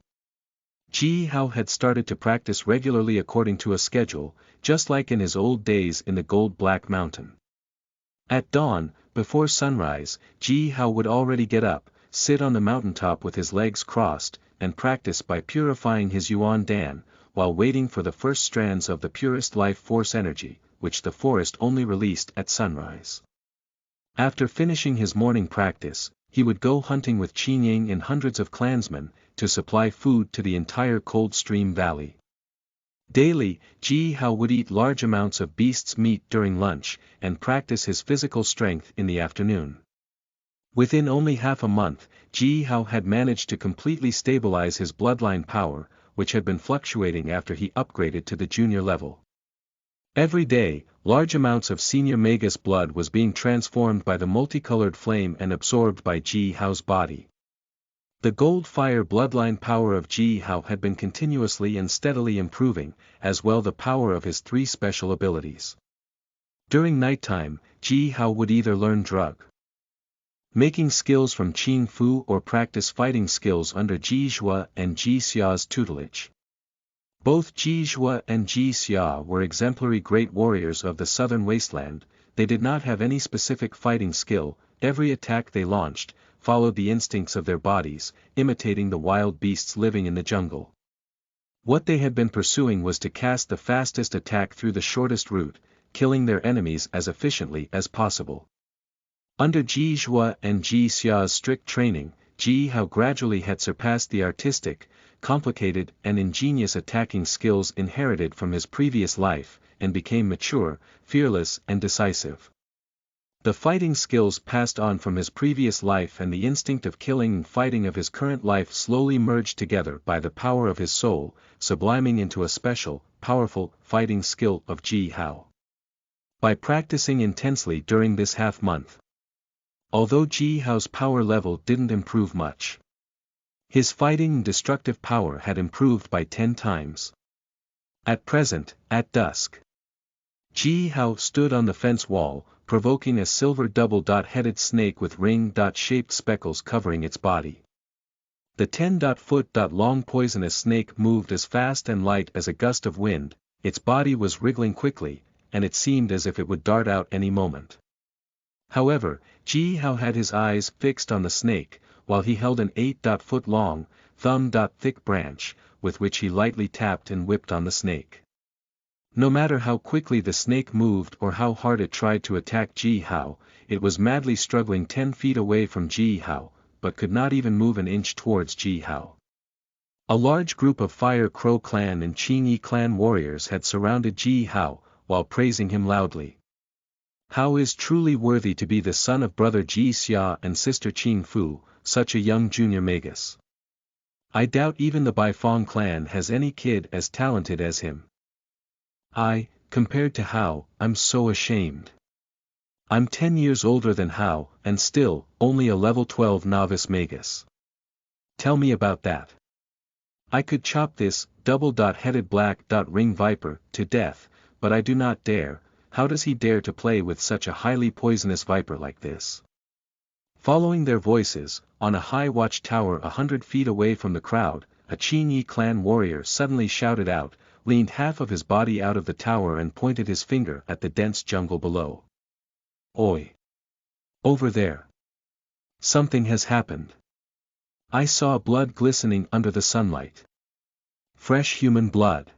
A: Ji Hao had started to practice regularly according to a schedule, just like in his old days in the Gold Black Mountain. At dawn, before sunrise, Ji Hao would already get up, sit on the mountaintop with his legs crossed, and practice by purifying his Yuan Dan, while waiting for the first strands of the purest life force energy, which the forest only released at sunrise. After finishing his morning practice, he would go hunting with Qin and hundreds of clansmen, to supply food to the entire cold stream valley. Daily, Ji Hao would eat large amounts of beast's meat during lunch, and practice his physical strength in the afternoon. Within only half a month, Ji Hao had managed to completely stabilize his bloodline power, which had been fluctuating after he upgraded to the junior level. Every day, large amounts of senior Magus blood was being transformed by the multicolored flame and absorbed by Ji Hao's body. The gold fire bloodline power of Ji Hao had been continuously and steadily improving, as well the power of his 3 special abilities. During nighttime, Ji Hao would either learn drug making skills from Qin Fu or practice fighting skills under Ji Zhua and Ji Xia's tutelage. Both Ji Zhua and Ji Xia were exemplary great warriors of the southern wasteland. They did not have any specific fighting skill, every attack they launched followed the instincts of their bodies, imitating the wild beasts living in the jungle. What they had been pursuing was to cast the fastest attack through the shortest route, killing their enemies as efficiently as possible. Under Ji Zhua and Ji Xia's strict training, Ji Hao gradually had surpassed the artistic, complicated and ingenious attacking skills inherited from his previous life, and became mature, fearless and decisive. The fighting skills passed on from his previous life and the instinct of killing and fighting of his current life slowly merged together by the power of his soul, subliming into a special, powerful, fighting skill of Ji Hao. By practicing intensely during this half-month, although Ji Hao's power level didn't improve much, his fighting and destructive power had improved by 10 times. At present, at dusk, Ji Hao stood on the fence wall, provoking a silver double-headed snake with ring-shaped speckles covering its body. The 10-foot-long poisonous snake moved as fast and light as a gust of wind, its body was wriggling quickly, and it seemed as if it would dart out any moment. However, Ji Hao had his eyes fixed on the snake, while he held an 8-foot-long, thumb-thick branch, with which he lightly tapped and whipped on the snake. No matter how quickly the snake moved or how hard it tried to attack Ji Hao, it was madly struggling 10 feet away from Ji Hao, but could not even move an inch towards Ji Hao. A large group of Fire Crow clan and Qingyi clan warriors had surrounded Ji Hao, while praising him loudly. Hao is truly worthy to be the son of brother Ji Xia and sister Qing Fu, such a young junior magus. I doubt even the Baifeng clan has any kid as talented as him. Compared to Hao, I'm so ashamed. I'm 10 years older than Hao, and still, only a level 12 novice magus. Tell me about that. I could chop this, double-headed black-ring viper, to death, but I do not dare. How does he dare to play with such a highly poisonous viper like this? Following their voices, on a high watchtower 100 feet away from the crowd, a Qingyi clan warrior suddenly shouted out, leaned half of his body out of the tower and pointed his finger at the dense jungle below. Oi! Over there! Something has happened. I saw blood glistening under the sunlight. Fresh human blood.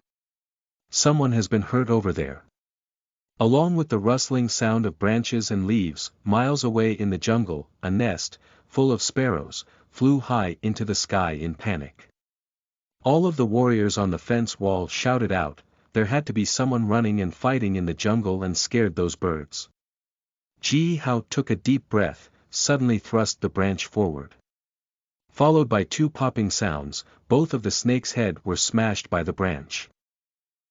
A: Someone has been hurt over there. Along with the rustling sound of branches and leaves, miles away in the jungle, a nest, full of sparrows, flew high into the sky in panic. All of the warriors on the fence wall shouted out, there had to be someone running and fighting in the jungle and scared those birds. Ji Hao took a deep breath, suddenly thrust the branch forward. Followed by 2 popping sounds, both of the snake's head were smashed by the branch.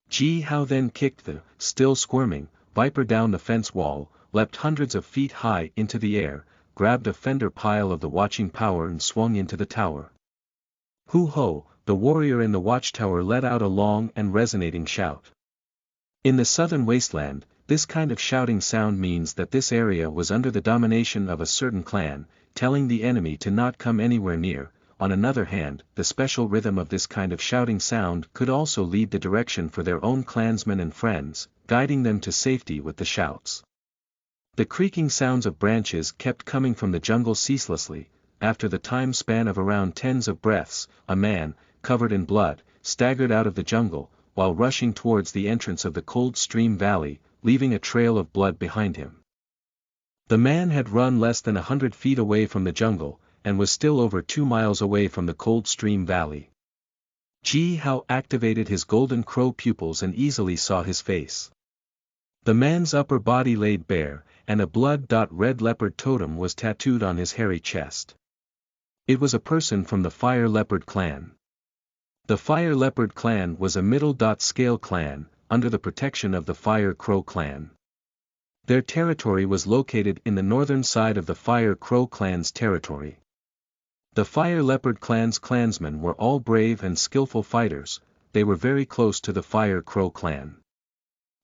A: Ji Hao then kicked the, still squirming, viper down the fence wall, leapt hundreds of feet high into the air, grabbed a fender pile of the watching power and swung into the tower. Hoo-ho! The warrior in the watchtower let out a long and resonating shout. In the southern wasteland, this kind of shouting sound means that this area was under the domination of a certain clan, telling the enemy to not come anywhere near. On another hand, the special rhythm of this kind of shouting sound could also lead the direction for their own clansmen and friends, guiding them to safety with the shouts. The creaking sounds of branches kept coming from the jungle ceaselessly. After the time span of around tens of breaths, a man, covered in blood, staggered out of the jungle, while rushing towards the entrance of the cold stream valley, leaving a trail of blood behind him. The man had run less than 100 feet away from the jungle, and was still over 2 miles away from the cold stream valley. Ji Hao activated his golden crow pupils and easily saw his face. The man's upper body laid bare, and a blood-red leopard totem was tattooed on his hairy chest. It was a person from the Fire Leopard clan. The Fire Leopard clan was a middle-scale clan, under the protection of the Fire Crow clan. Their territory was located in the northern side of the Fire Crow clan's territory. The Fire Leopard clan's clansmen were all brave and skillful fighters. They were very close to the Fire Crow clan.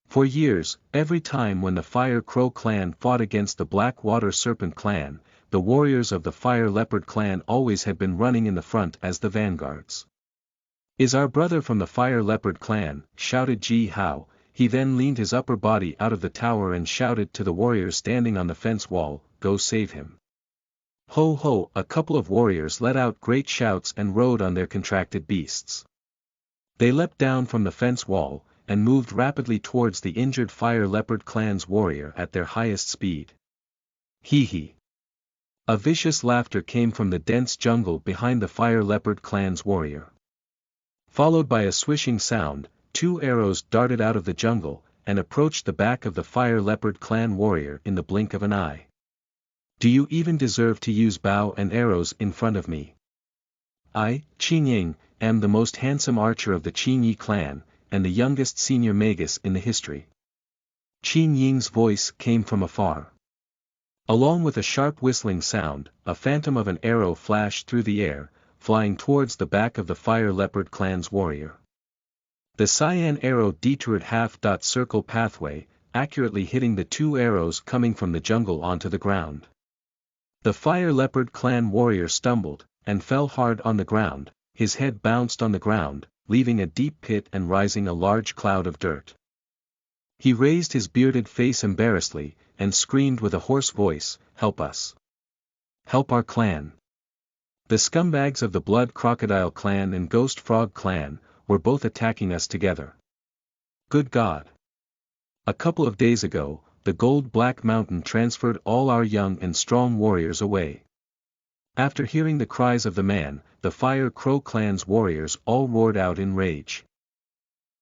A: For years, every time when the Fire Crow clan fought against the Black Water Serpent clan, the warriors of the Fire Leopard clan always had been running in the front as the vanguards. Is our brother from the Fire Leopard clan, shouted Ji Hao. He then leaned his upper body out of the tower and shouted to the warriors standing on the fence wall, go save him. Ho ho! A couple of warriors let out great shouts and rode on their contracted beasts. They leapt down from the fence wall, and moved rapidly towards the injured Fire Leopard clan's warrior at their highest speed. Hee hee! A vicious laughter came from the dense jungle behind the Fire Leopard clan's warrior. Followed by a swishing sound, 2 arrows darted out of the jungle, and approached the back of the Fire Leopard clan warrior in the blink of an eye. Do you even deserve to use bow and arrows in front of me? I, Qin Ying, am the most handsome archer of the Qin Yi clan, and the youngest senior magus in the history. Qin Ying's voice came from afar. Along with a sharp whistling sound, a phantom of an arrow flashed through the air, flying towards the back of the Fire Leopard clan's warrior. The cyan arrow detoured half-circle pathway, accurately hitting the two arrows coming from the jungle onto the ground. The Fire Leopard clan warrior stumbled, and fell hard on the ground, his head bounced on the ground, leaving a deep pit and rising a large cloud of dirt. He raised his bearded face embarrassedly, and screamed with a hoarse voice, "Help us! Help our clan!" The scumbags of the Blood Crocodile clan and Ghost Frog clan were both attacking us together. Good God! A couple of days ago, the Gold Black Mountain transferred all our young and strong warriors away. After hearing the cries of the man, the Fire Crow clan's warriors all roared out in rage.